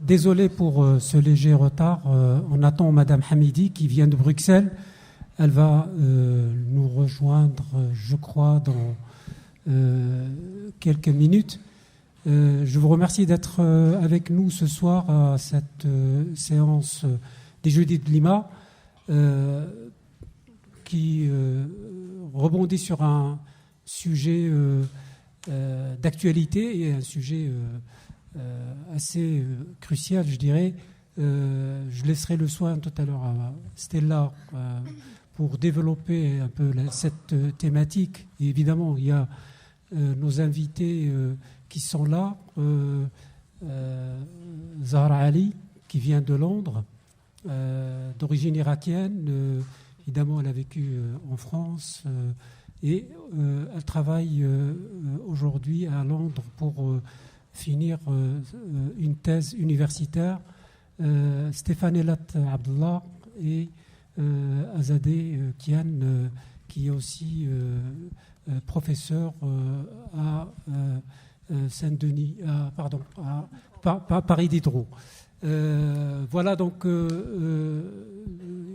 Désolé pour ce léger retard. On attend Madame Hamidi qui vient de Bruxelles. Elle va nous rejoindre, je crois, dans quelques minutes. Je vous remercie d'être avec nous ce soir à cette séance des Jeudis de Lima qui rebondit sur un sujet d'actualité et un sujet assez crucial, je dirais. Je laisserai le soin tout à l'heure à Stella pour développer un peu cette thématique. Et évidemment, il y a nos invités qui sont là. Zahra Ali, qui vient de Londres, d'origine irakienne. Évidemment, elle a vécu en France et elle travaille aujourd'hui à Londres pour finir une thèse universitaire. Stéphane Elat Abdullah et Azadeh Kian, qui est aussi professeur à Saint-Denis, à Paris Diderot. Voilà, donc,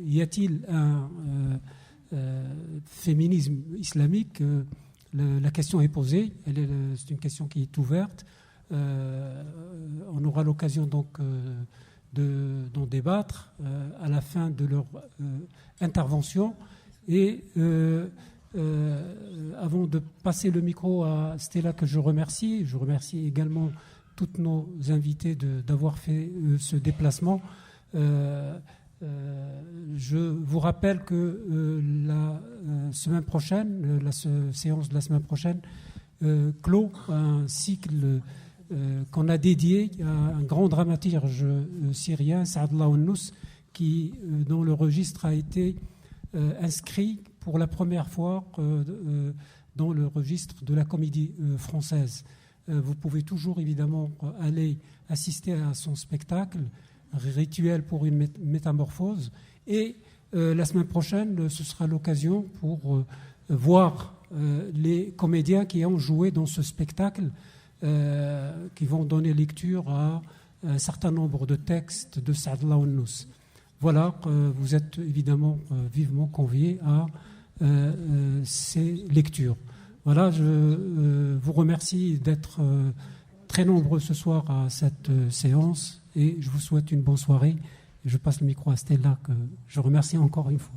y a-t-il un féminisme islamique? La question est posée, c'est une question qui est ouverte. On aura l'occasion donc d'en débattre à la fin de leur intervention. Et avant de passer le micro à Stella, que je remercie également toutes nos invités d'avoir fait ce déplacement. Je vous rappelle que la semaine prochaine, la séance de la semaine prochaine, clôt un cycle qu'on a dédié à un grand dramaturge syrien, Saadullah Ounous, dont le registre a été inscrit pour la première fois dans le registre de la comédie française. Vous pouvez toujours évidemment aller assister à son spectacle, Rituel pour une métamorphose. Et la semaine prochaine, ce sera l'occasion pour voir les comédiens qui ont joué dans ce spectacle, qui vont donner lecture à un certain nombre de textes de Saadullah Ounous. Voilà, vous êtes évidemment vivement conviés à ces lectures. Voilà, je vous remercie d'être très nombreux ce soir à cette séance et je vous souhaite une bonne soirée. Je passe le micro à Stella, que je remercie encore une fois.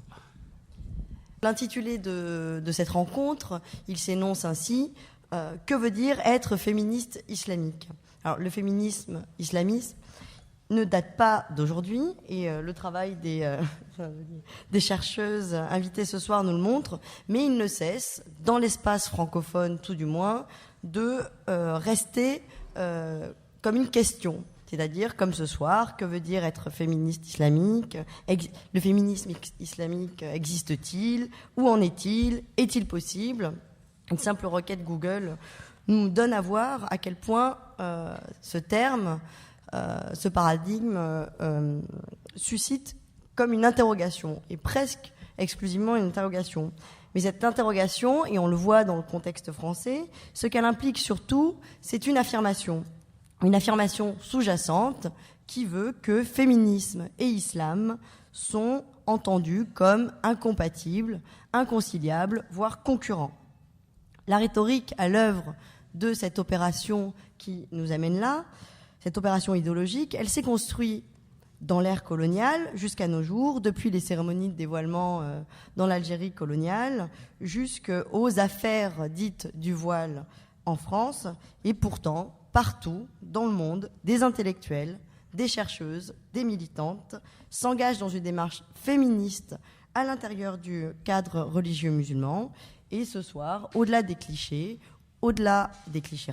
L'intitulé de cette rencontre, il s'énonce ainsi: que veut dire être féministe islamique? Alors, le féminisme islamiste ne date pas d'aujourd'hui et le travail des chercheuses invitées ce soir nous le montre, mais il ne cesse, dans l'espace francophone tout du moins, de rester comme une question. C'est-à-dire, comme ce soir, que veut dire être féministe islamique? Le féminisme islamique existe-t-il? Où en est-il? Est-il possible? Une simple requête Google nous donne à voir à quel point ce terme, ce paradigme suscite comme une interrogation, et presque exclusivement une interrogation. Mais cette interrogation, et on le voit dans le contexte français, ce qu'elle implique surtout, c'est une affirmation sous-jacente qui veut que féminisme et islam sont entendus comme incompatibles, inconciliables, voire concurrents. La rhétorique à l'œuvre de cette opération qui nous amène là, cette opération idéologique, elle s'est construite dans l'ère coloniale jusqu'à nos jours, depuis les cérémonies de dévoilement dans l'Algérie coloniale, jusqu'aux affaires dites du voile en France, et pourtant, partout dans le monde, des intellectuels, des chercheuses, des militantes s'engagent dans une démarche féministe à l'intérieur du cadre religieux musulman. Et ce soir, au-delà des clichés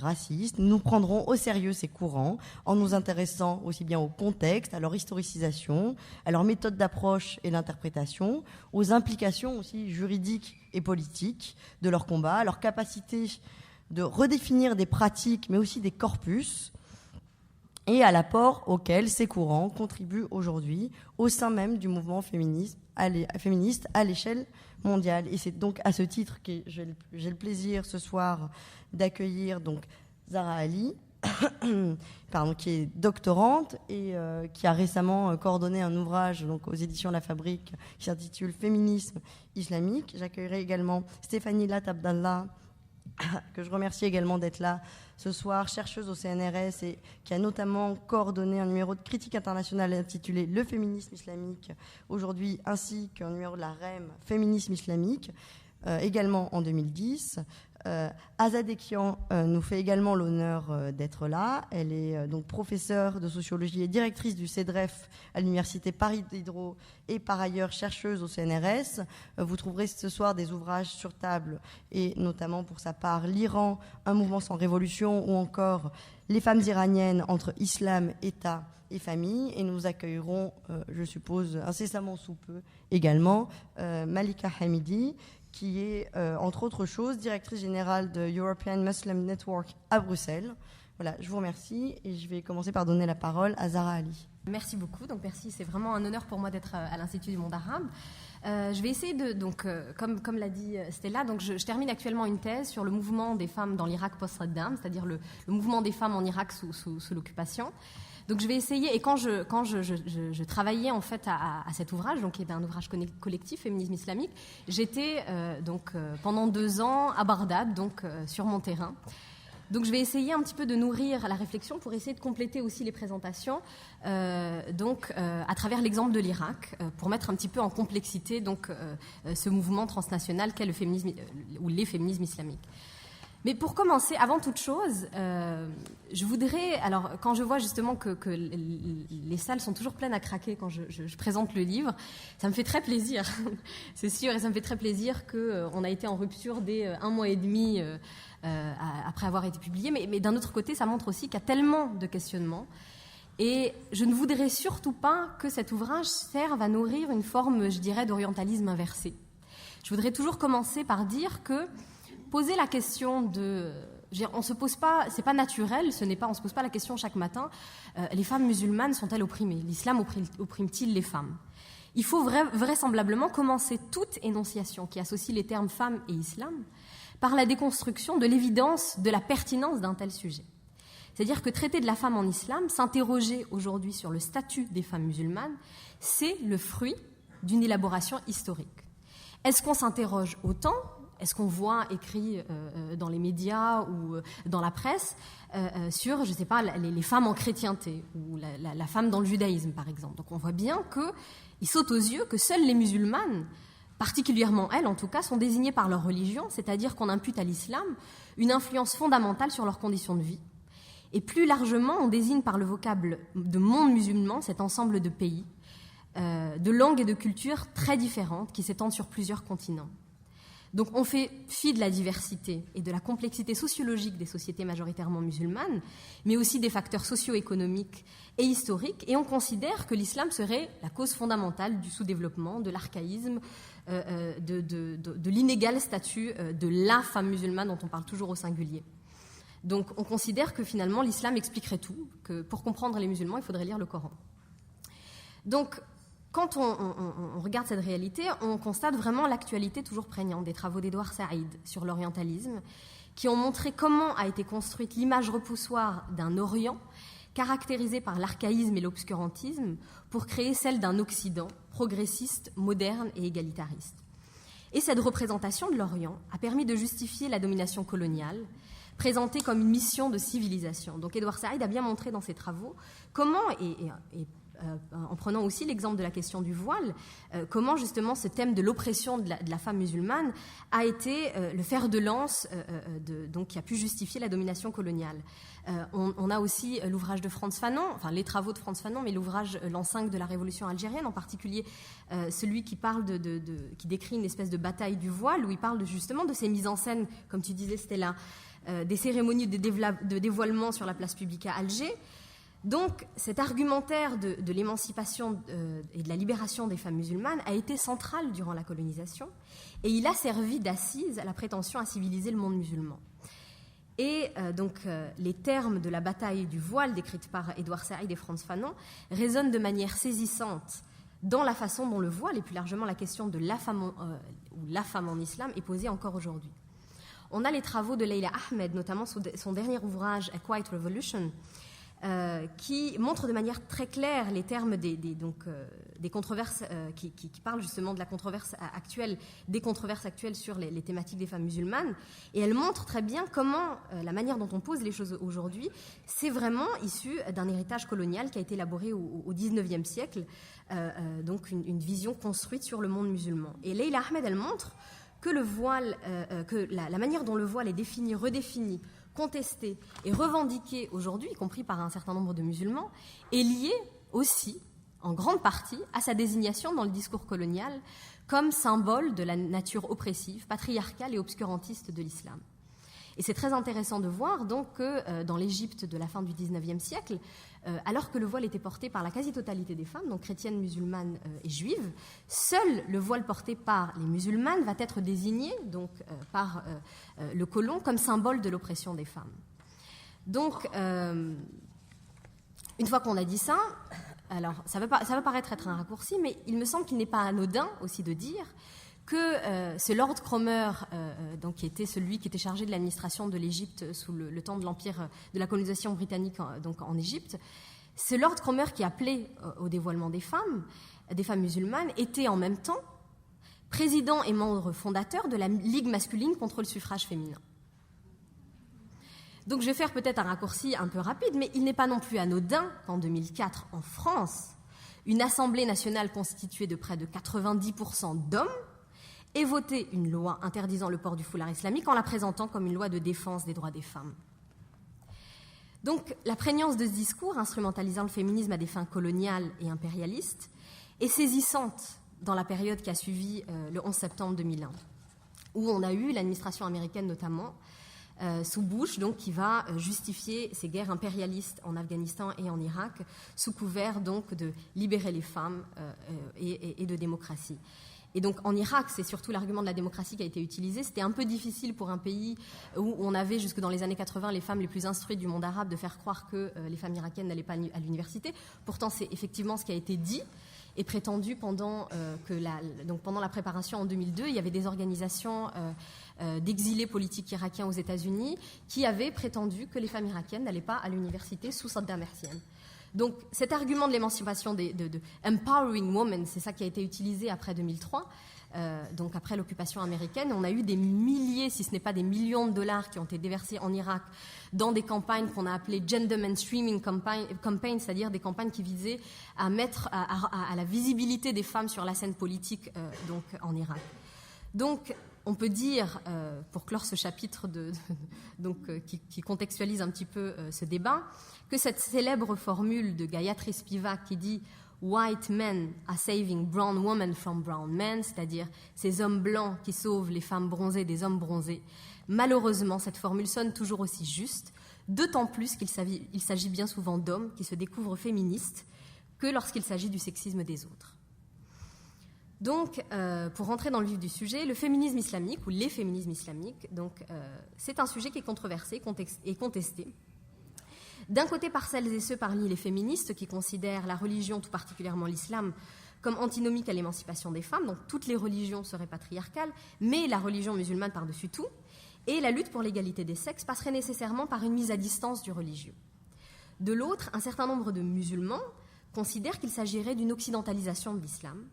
racistes, nous prendrons au sérieux ces courants en nous intéressant aussi bien au contexte, à leur historicisation, à leur méthode d'approche et d'interprétation, aux implications aussi juridiques et politiques de leur combat, à leur capacité de redéfinir des pratiques mais aussi des corpus, et à l'apport auquel ces courants contribuent aujourd'hui au sein même du mouvement féministe à l'échelle mondiale. Et c'est donc à ce titre que j'ai le plaisir ce soir d'accueillir donc Zahra Ali, qui est doctorante et qui a récemment coordonné un ouvrage donc, aux éditions La Fabrique qui s'intitule Féminisme islamique. J'accueillerai également Stéphanie Lat Abdallah, que je remercie également d'être là ce soir, chercheuse au CNRS et qui a notamment coordonné un numéro de critique internationale intitulé Le féminisme islamique aujourd'hui, ainsi qu'un numéro de la REM Féminisme islamique, également en 2010. Azadeh Kian nous fait également l'honneur d'être là. Elle est donc professeure de sociologie et directrice du CEDREF à l'université Paris Diderot et par ailleurs chercheuse au CNRS. Vous trouverez ce soir des ouvrages sur table et notamment pour sa part l'Iran, un mouvement sans révolution ou encore les femmes iraniennes entre islam, État et famille. Et nous accueillerons, je suppose, incessamment sous peu également Malika Hamidi, qui est, entre autres choses, directrice générale de European Muslim Network à Bruxelles. Voilà, je vous remercie et je vais commencer par donner la parole à Zahra Ali. Merci beaucoup. Donc merci, c'est vraiment un honneur pour moi d'être à l'Institut du monde arabe. Je vais essayer de, donc, comme l'a dit Stella, donc je termine actuellement une thèse sur le mouvement des femmes dans l'Irak post-Saddam, c'est-à-dire le mouvement des femmes en Irak sous l'occupation. Donc je vais essayer, et quand je travaillais en fait à cet ouvrage, donc qui est un ouvrage collectif, Féminisme islamique, j'étais pendant 2 ans à Bagdad, donc sur mon terrain. Donc je vais essayer un petit peu de nourrir la réflexion pour essayer de compléter aussi les présentations, à travers l'exemple de l'Irak, pour mettre un petit peu en complexité donc ce mouvement transnational qu'est le féminisme ou les féminismes islamiques. Mais pour commencer, avant toute chose, je voudrais, alors quand je vois justement que les salles sont toujours pleines à craquer quand je présente le livre, ça me fait très plaisir, c'est sûr, et ça me fait très plaisir qu'on a été en rupture dès 1 mois et demi après avoir été publié, mais d'un autre côté, ça montre aussi qu'il y a tellement de questionnements, et je ne voudrais surtout pas que cet ouvrage serve à nourrir une forme, je dirais, d'orientalisme inversé. Je voudrais toujours commencer par dire que poser la question on se pose pas, c'est pas naturel, on se pose pas la question chaque matin, les femmes musulmanes sont-elles opprimées? L'islam opprime-t-il les femmes? Il faut vraisemblablement commencer toute énonciation qui associe les termes femme et islam par la déconstruction de l'évidence de la pertinence d'un tel sujet. C'est-à-dire que traiter de la femme en islam, s'interroger aujourd'hui sur le statut des femmes musulmanes, c'est le fruit d'une élaboration historique. Est-ce qu'on s'interroge autant? Est-ce qu'on voit écrit dans les médias ou dans la presse sur, je ne sais pas, les femmes en chrétienté ou la femme dans le judaïsme, par exemple? Donc on voit bien qu'il saute aux yeux que seules les musulmanes, particulièrement elles en tout cas, sont désignées par leur religion, c'est-à-dire qu'on impute à l'islam une influence fondamentale sur leurs conditions de vie. Et plus largement, on désigne par le vocable de monde musulman cet ensemble de pays, de langues et de cultures très différentes qui s'étendent sur plusieurs continents. Donc on fait fi de la diversité et de la complexité sociologique des sociétés majoritairement musulmanes, mais aussi des facteurs socio-économiques et historiques, et on considère que l'islam serait la cause fondamentale du sous-développement, de l'archaïsme, de l'inégal statut de la femme musulmane dont on parle toujours au singulier. Donc on considère que finalement l'islam expliquerait tout, que pour comprendre les musulmans, il faudrait lire le Coran. Donc quand on regarde cette réalité, on constate vraiment l'actualité toujours prégnante des travaux d'Edouard Saïd sur l'orientalisme, qui ont montré comment a été construite l'image repoussoire d'un Orient caractérisé par l'archaïsme et l'obscurantisme pour créer celle d'un Occident progressiste, moderne et égalitariste. Et cette représentation de l'Orient a permis de justifier la domination coloniale, présentée comme une mission de civilisation. Donc Edouard Saïd a bien montré dans ses travaux comment, en prenant aussi l'exemple de la question du voile, comment justement ce thème de l'oppression de la femme musulmane a été le fer de lance donc, qui a pu justifier la domination coloniale. On a aussi l'ouvrage de Frantz Fanon, enfin les travaux de Frantz Fanon, mais l'ouvrage L'an 5 de la révolution algérienne, en particulier celui qui parle qui décrit une espèce de bataille du voile, où il parle justement de ces mises en scène, comme tu disais Stella, des cérémonies de dévoilement sur la place publique à Alger. Donc, cet argumentaire de l'émancipation et de la libération des femmes musulmanes a été central durant la colonisation et il a servi d'assise à la prétention à civiliser le monde musulman. Et les termes de la bataille du voile décrite par Edouard Saïd et Frantz Fanon résonnent de manière saisissante dans la façon dont le voile et plus largement la question de la femme en islam est posée encore aujourd'hui. on a les travaux de Leila Ahmed, notamment son dernier ouvrage A Quiet Revolution, qui montre de manière très claire les termes des controverses, qui parlent justement de la controverse actuelle, des controverses actuelles sur les thématiques des femmes musulmanes. Et elle montre très bien comment la manière dont on pose les choses aujourd'hui, c'est vraiment issu d'un héritage colonial qui a été élaboré au XIXe siècle, donc une vision construite sur le monde musulman. Et Leila Ahmed, elle montre que le voile, que la manière dont le voile est défini, redéfini, contesté et revendiqué aujourd'hui, y compris par un certain nombre de musulmans, est lié aussi, en grande partie, à sa désignation dans le discours colonial comme symbole de la nature oppressive, patriarcale et obscurantiste de l'islam. Et c'est très intéressant de voir donc que dans l'Égypte de la fin du XIXe siècle, alors que le voile était porté par la quasi-totalité des femmes, donc chrétiennes, musulmanes et juives, seul le voile porté par les musulmanes va être désigné donc, par le colon comme symbole de l'oppression des femmes. Donc, une fois qu'on a dit ça, alors ça va paraître être un raccourci, mais il me semble qu'il n'est pas anodin aussi de dire que ce Lord Cromer, donc qui était celui qui était chargé de l'administration de l'Égypte sous le temps de l'empire de la colonisation britannique donc en Égypte, ce Lord Cromer qui appelait au dévoilement des femmes musulmanes, était en même temps président et membre fondateur de la Ligue masculine contre le suffrage féminin. Donc je vais faire peut-être un raccourci un peu rapide, mais il n'est pas non plus anodin qu'en 2004, en France, une Assemblée nationale constituée de près de 90% d'hommes ait voté une loi interdisant le port du foulard islamique en la présentant comme une loi de défense des droits des femmes. Donc la prégnance de ce discours, instrumentalisant le féminisme à des fins coloniales et impérialistes, est saisissante dans la période qui a suivi le 11 septembre 2001, où on a eu l'administration américaine notamment, sous Bush, donc, qui va justifier ces guerres impérialistes en Afghanistan et en Irak, sous couvert donc de libérer les femmes et de démocratie. Et donc en Irak, c'est surtout l'argument de la démocratie qui a été utilisé. C'était un peu difficile pour un pays où on avait jusque dans les années 80 les femmes les plus instruites du monde arabe de faire croire que les femmes irakiennes n'allaient pas à l'université. Pourtant, c'est effectivement ce qui a été dit et prétendu pendant la préparation en 2002. Il y avait des organisations d'exilés politiques irakiens aux États-Unis qui avaient prétendu que les femmes irakiennes n'allaient pas à l'université sous Saddam Hussein. Donc cet argument de l'émancipation de empowering women, c'est ça qui a été utilisé après 2003, donc après l'occupation américaine. On a eu des milliers, si ce n'est pas des millions de dollars qui ont été déversés en Irak dans des campagnes qu'on a appelées gender mainstreaming campaigns, c'est-à-dire des campagnes qui visaient à mettre à la visibilité des femmes sur la scène politique donc en Irak. Donc on peut dire, pour clore ce chapitre qui contextualise un petit peu ce débat, que cette célèbre formule de Gayatri Spivak qui dit « White men are saving brown women from brown men », c'est-à-dire ces hommes blancs qui sauvent les femmes bronzées des hommes bronzés, malheureusement, cette formule sonne toujours aussi juste, d'autant plus qu'il s'agit bien souvent d'hommes qui se découvrent féministes que lorsqu'il s'agit du sexisme des autres. Donc, pour rentrer dans le vif du sujet, le féminisme islamique, ou les féminismes islamiques, c'est un sujet qui est controversé et contesté. D'un côté, par celles et ceux parmi les féministes qui considèrent la religion, tout particulièrement l'islam, comme antinomique à l'émancipation des femmes, donc toutes les religions seraient patriarcales, mais la religion musulmane par-dessus tout, et la lutte pour l'égalité des sexes passerait nécessairement par une mise à distance du religieux. De l'autre, un certain nombre de musulmans considèrent qu'il s'agirait d'une occidentalisation de l'islam,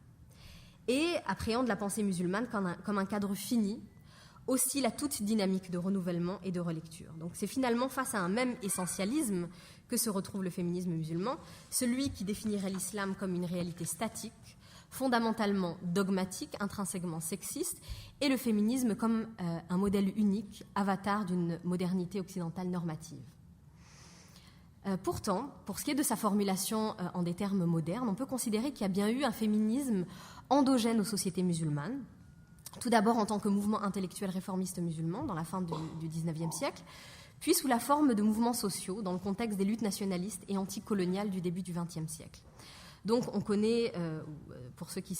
et appréhendent la pensée musulmane comme un cadre fini, hostile à toute dynamique de renouvellement et de relecture. Donc c'est finalement face à un même essentialisme que se retrouve le féminisme musulman, celui qui définirait l'islam comme une réalité statique, fondamentalement dogmatique, intrinsèquement sexiste, et le féminisme comme un modèle unique, avatar d'une modernité occidentale normative. Pourtant, pour ce qui est de sa formulation en des termes modernes, on peut considérer qu'il y a bien eu un féminisme endogène aux sociétés musulmanes, tout d'abord en tant que mouvement intellectuel réformiste musulman dans la fin du XIXe siècle, puis sous la forme de mouvements sociaux dans le contexte des luttes nationalistes et anticoloniales du début du XXe siècle. Donc on connaît, pour ceux qui...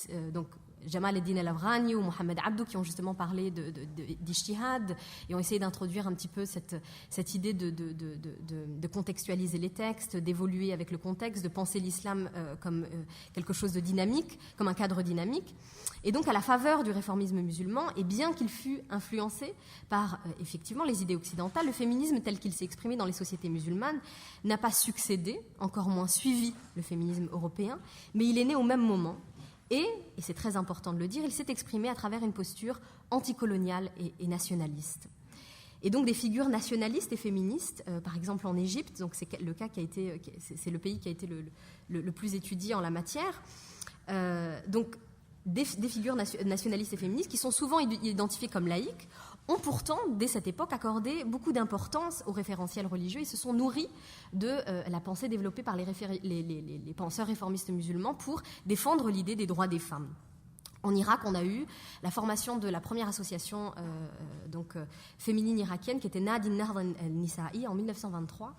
Jamal Eddin El-Afghani ou Mohamed Abdou qui ont justement parlé d'ijtihad et ont essayé d'introduire un petit peu cette idée de contextualiser les textes, d'évoluer avec le contexte, de penser l'islam comme quelque chose de dynamique, comme un cadre dynamique. Et donc, à la faveur du réformisme musulman, et bien qu'il fût influencé par, effectivement, les idées occidentales, le féminisme tel qu'il s'est exprimé dans les sociétés musulmanes n'a pas succédé, encore moins suivi le féminisme européen, mais il est né au même moment. Et c'est très important de le dire, il s'est exprimé à travers une posture anticoloniale et nationaliste. Et donc des figures nationalistes et féministes, par exemple en Égypte, donc c'est le cas c'est le pays qui a été le plus étudié en la matière. Donc des figures nationalistes et féministes qui sont souvent identifiées comme laïques ont pourtant, dès cette époque, accordé beaucoup d'importance aux référentiels religieux et se sont nourris de la pensée développée par les penseurs réformistes musulmans pour défendre l'idée des droits des femmes. En Irak, on a eu la formation de la première association féminine irakienne qui était Nahda al-Nisa'i en 1923.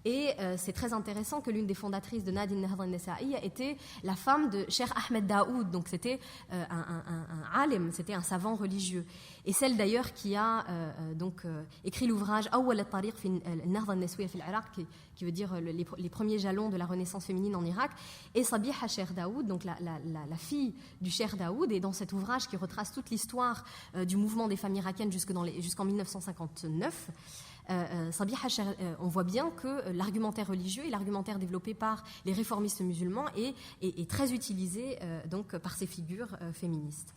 Et c'est très intéressant que l'une des fondatrices de Nahda al-Nisa'i était la femme de Cheikh Ahmed Daoud, donc c'était un alim, c'était un savant religieux. Et celle d'ailleurs qui a écrit l'ouvrage Awwal al-Tariq fi al-Nahda al-Niswiyya fi al-Iraq, qui veut dire les premiers jalons de la renaissance féminine en Irak, et Sabiha Cheikh Daoud, donc la fille du Cheikh Daoud, et dans cet ouvrage qui retrace toute l'histoire du mouvement des femmes irakiennes jusqu'en 1959. Sabiha, on voit bien que l'argumentaire religieux et l'argumentaire développé par les réformistes musulmans est très utilisé par ces figures féministes.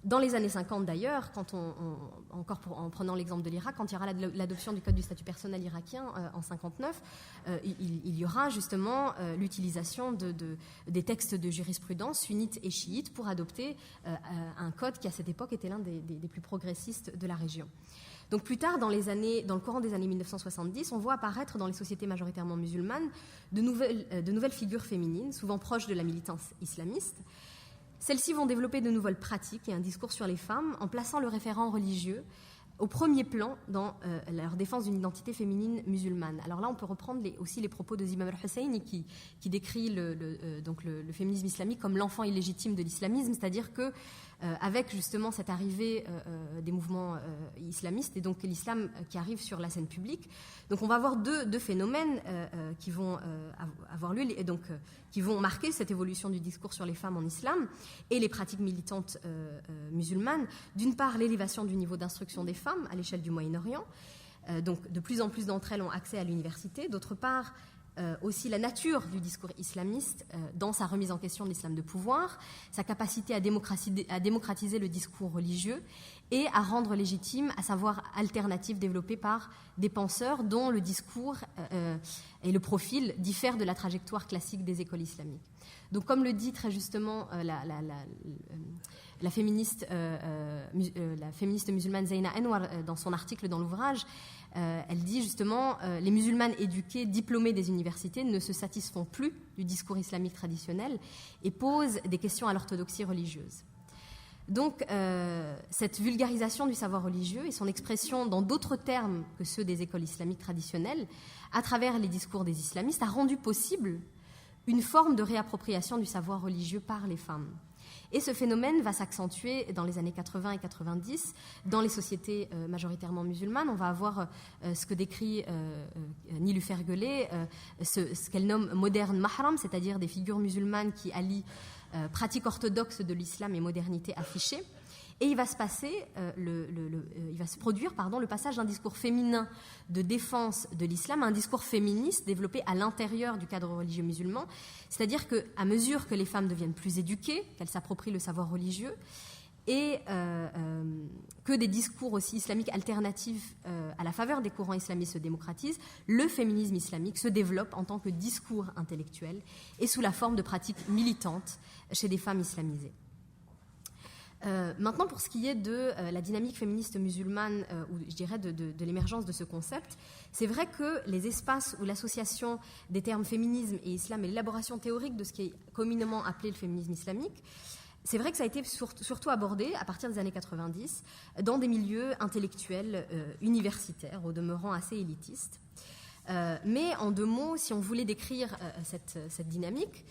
Dans les années 50 d'ailleurs, en prenant l'exemple de l'Irak, quand il y aura l'adoption du code du statut personnel irakien en 59, il y aura justement l'utilisation des textes de jurisprudence sunnites et chiites pour adopter un code qui à cette époque était l'un des plus progressistes de la région. Donc plus tard, dans le courant des années 1970, on voit apparaître dans les sociétés majoritairement musulmanes de nouvelles figures féminines, souvent proches de la militance islamiste. Celles-ci vont développer de nouvelles pratiques et un discours sur les femmes en plaçant le référent religieux au premier plan dans leur défense d'une identité féminine musulmane. Alors là, on peut reprendre aussi les propos de Zimam al-Husseini qui décrit le féminisme islamique comme l'enfant illégitime de l'islamisme, c'est-à-dire que avec justement cette arrivée des mouvements islamistes et donc l'islam qui arrive sur la scène publique. Donc on va avoir deux phénomènes qui vont avoir lieu et donc qui vont marquer cette évolution du discours sur les femmes en islam et les pratiques militantes musulmanes. D'une part, l'élévation du niveau d'instruction des femmes à l'échelle du Moyen-Orient. Donc de plus en plus d'entre elles ont accès à l'université. D'autre part, aussi la nature du discours islamiste dans sa remise en question de l'islam de pouvoir, sa capacité à démocratiser le discours religieux et à rendre légitime un savoir alternatif développé par des penseurs dont le discours et le profil diffèrent de la trajectoire classique des écoles islamiques. Donc comme le dit très justement la féministe musulmane Zaina Anwar dans son article dans l'ouvrage, elle dit justement les musulmanes éduquées, diplômées des universités ne se satisfont plus du discours islamique traditionnel et posent des questions à l'orthodoxie religieuse. Donc cette vulgarisation du savoir religieux et son expression dans d'autres termes que ceux des écoles islamiques traditionnelles à travers les discours des islamistes a rendu possible une forme de réappropriation du savoir religieux par les femmes. Et ce phénomène va s'accentuer dans les années 80 et 90 dans les sociétés majoritairement musulmanes. On va avoir ce que décrit Niloufer Guelleh, ce qu'elle nomme moderne mahram, c'est-à-dire des figures musulmanes qui allient pratique orthodoxe de l'islam et modernité affichée. Et il va se produire le passage d'un discours féminin de défense de l'islam à un discours féministe développé à l'intérieur du cadre religieux musulman. C'est-à-dire qu'à mesure que les femmes deviennent plus éduquées, qu'elles s'approprient le savoir religieux, et que des discours aussi islamiques alternatifs à la faveur des courants islamistes se démocratisent, le féminisme islamique se développe en tant que discours intellectuel et sous la forme de pratiques militantes chez des femmes islamisées. Maintenant, pour ce qui est de la dynamique féministe musulmane, ou je dirais de l'émergence de ce concept, c'est vrai que les espaces où l'association des termes féminisme et islam et l'élaboration théorique de ce qui est communément appelé le féminisme islamique, c'est vrai que ça a été surtout abordé à partir des années 90 dans des milieux intellectuels universitaires, au demeurant assez élitistes. Mais en deux mots, si on voulait décrire cette dynamique,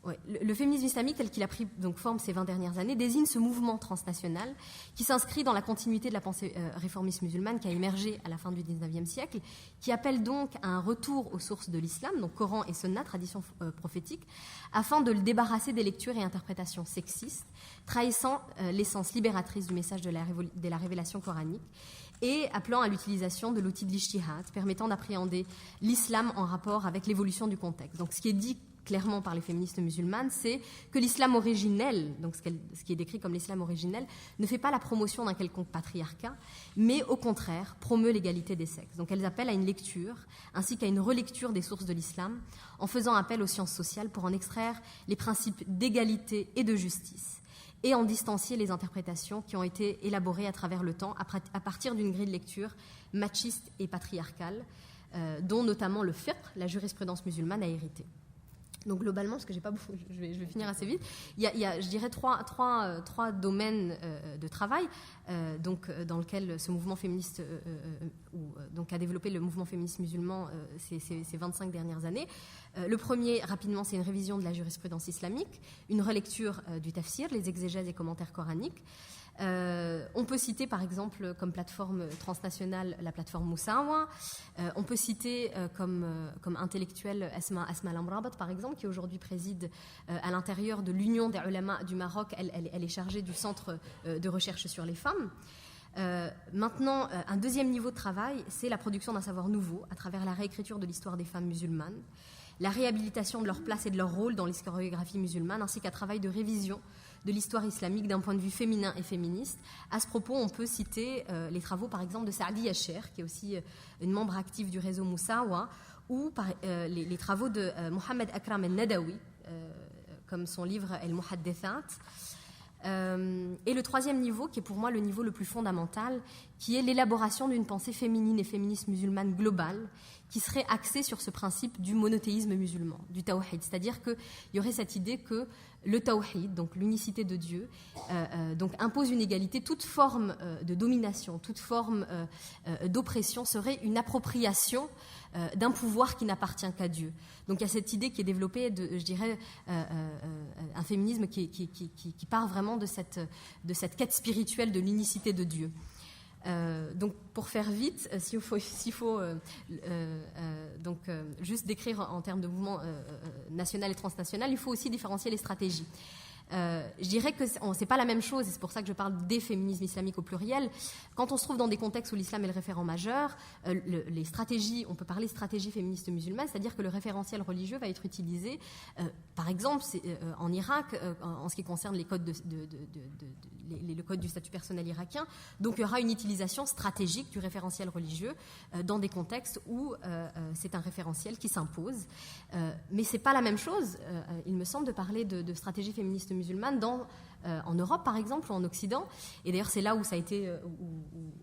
Ouais, le féminisme islamique, tel qu'il a pris donc, forme ces 20 dernières années, désigne ce mouvement transnational qui s'inscrit dans la continuité de la pensée réformiste musulmane qui a émergé à la fin du XIXe siècle, qui appelle donc à un retour aux sources de l'islam, donc Coran et Sunna, tradition prophétique, afin de le débarrasser des lectures et interprétations sexistes, trahissant l'essence libératrice du message de la révélation coranique, et appelant à l'utilisation de l'outil de l'ijtihad, permettant d'appréhender l'islam en rapport avec l'évolution du contexte. Donc ce qui est dit clairement par les féministes musulmanes, c'est que l'islam originel, donc ce qui est décrit comme l'islam originel, ne fait pas la promotion d'un quelconque patriarcat, mais au contraire promeut l'égalité des sexes. Donc elles appellent à une lecture, ainsi qu'à une relecture des sources de l'islam, en faisant appel aux sciences sociales pour en extraire les principes d'égalité et de justice, et en distancier les interprétations qui ont été élaborées à travers le temps à partir d'une grille de lecture machiste et patriarcale, dont notamment le fiqh, la jurisprudence musulmane, a hérité. Donc globalement, parce que j'ai pas beaucoup, je vais finir assez vite, il y a je dirais trois domaines de travail dans lequel ce mouvement féministe donc a développé le mouvement féministe musulman ces 25 dernières années. Le premier, rapidement, c'est une révision de la jurisprudence islamique, une relecture du tafsir, les exégèses et commentaires coraniques. On peut citer par exemple comme plateforme transnationale la plateforme Moussawa. On peut citer comme intellectuelle Asma Lamrabat par exemple, qui aujourd'hui préside à l'intérieur de l'Union des ulama du Maroc. Elle est chargée du centre de recherche sur les femmes. Maintenant, un deuxième niveau de travail, c'est la production d'un savoir nouveau à travers la réécriture de l'histoire des femmes musulmanes, la réhabilitation de leur place et de leur rôle dans l'historiographie musulmane, ainsi qu'un travail de révision de l'histoire islamique d'un point de vue féminin et féministe. À ce propos, on peut citer les travaux, par exemple, de Saadi Yacher, qui est aussi une membre active du réseau Moussawa, ou les travaux de Mohamed Akram el-Nadawi, comme son livre El-Muhaddethat. Et le troisième niveau, qui est pour moi le niveau le plus fondamental, qui est l'élaboration d'une pensée féminine et féministe musulmane globale, qui serait axée sur ce principe du monothéisme musulman, du tawhid. C'est-à-dire qu'il y aurait cette idée que le tawhid, donc l'unicité de Dieu, donc impose une égalité. Toute forme de domination, toute forme d'oppression serait une appropriation d'un pouvoir qui n'appartient qu'à Dieu. Donc il y a cette idée qui est développée de, je dirais, un féminisme qui part vraiment de cette quête spirituelle de l'unicité de Dieu. Donc pour faire vite, s'il faut juste décrire en termes de mouvement national et transnational, il faut aussi différencier les stratégies. Je dirais que c'est pas la même chose, et c'est pour ça que je parle des féminismes islamiques au pluriel. Quand on se trouve dans des contextes où l'islam est le référent majeur, les stratégies, on peut parler stratégie féministe musulmane, c'est-à-dire que le référentiel religieux va être utilisé, par exemple, en Irak, en ce qui concerne les codes le code du statut personnel irakien. Donc il y aura une utilisation stratégique du référentiel religieux dans des contextes où c'est un référentiel qui s'impose. Mais c'est pas la même chose, il me semble, de parler de stratégie féministe musulmane en Europe, par exemple, ou en Occident. Et d'ailleurs, c'est là où ça a été,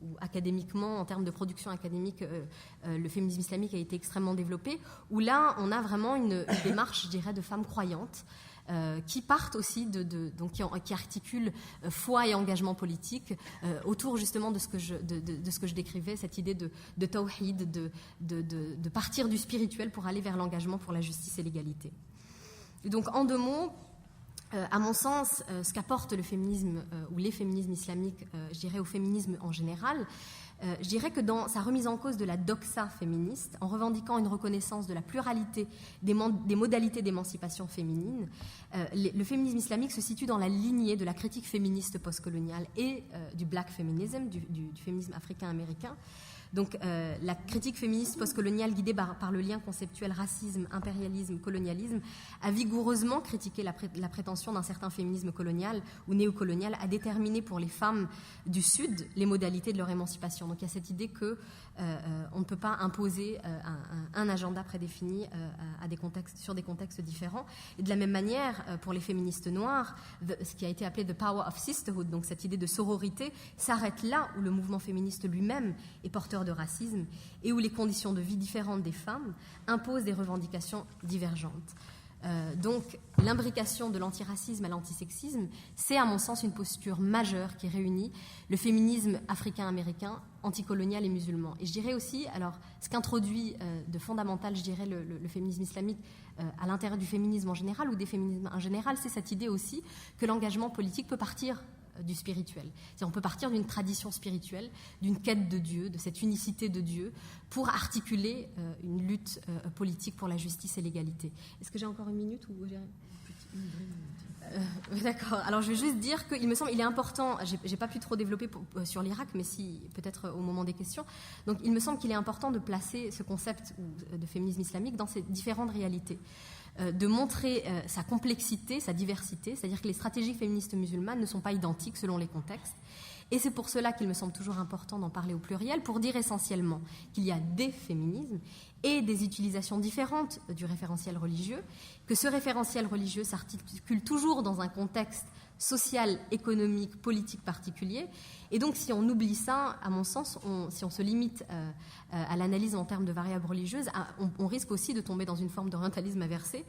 où académiquement, en termes de production académique, le féminisme islamique a été extrêmement développé, où là, on a vraiment une démarche, je dirais, de femmes croyantes, qui partent aussi donc qui articulent foi et engagement politique autour justement de ce que je décrivais, cette idée de tawhid, de partir du spirituel pour aller vers l'engagement pour la justice et l'égalité. Et donc, en deux mots, à mon sens, ce qu'apporte le féminisme ou les féminismes islamiques, je dirais au féminisme en général, je dirais que dans sa remise en cause de la doxa féministe, en revendiquant une reconnaissance de la pluralité des modalités d'émancipation féminine, le féminisme islamique se situe dans la lignée de la critique féministe postcoloniale et du black feminism, du féminisme africain-américain. Donc la critique féministe postcoloniale guidée par le lien conceptuel racisme, impérialisme, colonialisme a vigoureusement critiqué la prétention d'un certain féminisme colonial ou néocolonial à déterminer pour les femmes du Sud les modalités de leur émancipation. Donc il y a cette idée que on ne peut pas imposer un agenda prédéfini sur des contextes différents. Et de la même manière, pour les féministes noires, ce qui a été appelé the power of sisterhood, donc cette idée de sororité, s'arrête là où le mouvement féministe lui-même est porteur de racisme et où les conditions de vie différentes des femmes imposent des revendications divergentes. Donc, l'imbrication de l'antiracisme à l'antisexisme, c'est à mon sens une posture majeure qui réunit le féminisme africain-américain, anticolonial et musulman. Et je dirais aussi, alors, ce qu'introduit de fondamental, je dirais, le féminisme islamique à l'intérieur du féminisme en général ou des féminismes en général, c'est cette idée aussi que l'engagement politique peut partir du spirituel. C'est-à-dire on peut partir d'une tradition spirituelle, d'une quête de Dieu, de cette unicité de Dieu, pour articuler une lutte politique pour la justice et l'égalité. Est-ce que j'ai encore une minute ou j'ai... D'accord. Alors je vais juste dire qu'il me semble, il est important, j'ai pas pu trop développer sur l'Irak, mais si peut-être au moment des questions. Donc il me semble qu'il est important de placer ce concept de féminisme islamique dans ces différentes réalités. De montrer sa complexité, sa diversité, c'est-à-dire que les stratégies féministes musulmanes ne sont pas identiques selon les contextes. Et c'est pour cela qu'il me semble toujours important d'en parler au pluriel, pour dire essentiellement qu'il y a des féminismes et des utilisations différentes du référentiel religieux, que ce référentiel religieux s'articule toujours dans un contexte social, économique, politique particulier. Et donc, si on oublie ça, à mon sens, si on se limite à l'analyse en termes de variables religieuses, on risque aussi de tomber dans une forme d'orientalisme inversé.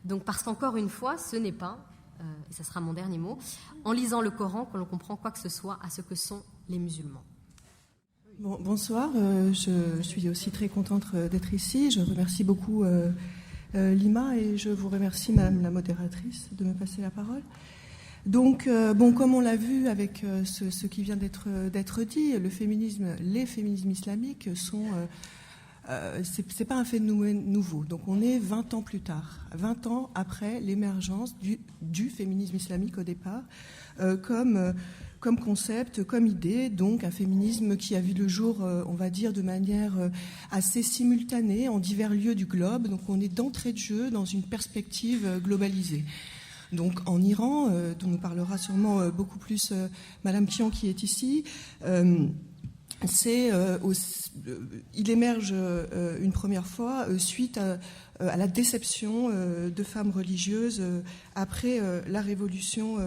Donc, parce qu'encore une fois, ce n'est pas, et ça sera mon dernier mot, en lisant le Coran que l'on comprend quoi que ce soit à ce que sont les musulmans. Bonsoir, je suis aussi très contente d'être ici. Je remercie beaucoup Lima et je vous remercie, Madame la modératrice, de me passer la parole. Donc, comme on l'a vu avec ce qui vient d'être dit, les féminismes islamiques sont... c'est pas un phénomène nouveau. Donc, on est 20 ans plus tard, 20 ans après l'émergence du féminisme islamique au départ, comme concept, comme idée, donc un féminisme qui a vu le jour, on va dire, de manière assez simultanée en divers lieux du globe. Donc, on est d'entrée de jeu dans une perspective globalisée. Donc en Iran, dont nous parlera sûrement beaucoup plus Madame Kian qui est ici, il émerge une première fois suite à la déception de femmes religieuses après la révolution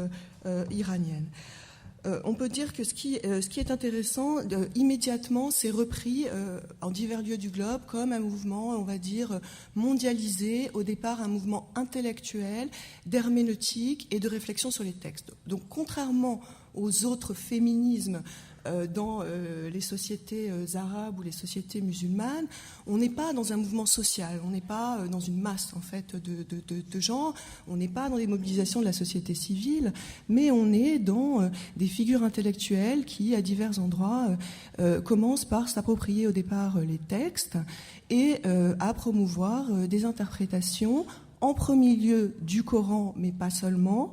iranienne. On peut dire que ce qui est intéressant, immédiatement, c'est repris en divers lieux du globe comme un mouvement, on va dire, mondialisé, au départ un mouvement intellectuel, d'herméneutique et de réflexion sur les textes. Donc, contrairement aux autres féminismes dans les sociétés arabes ou les sociétés musulmanes, on n'est pas dans un mouvement social, on n'est pas dans une masse en fait de gens, on n'est pas dans les mobilisations de la société civile, mais on est dans des figures intellectuelles qui, à divers endroits, commencent par s'approprier au départ les textes et à promouvoir des interprétations, en premier lieu du Coran, mais pas seulement,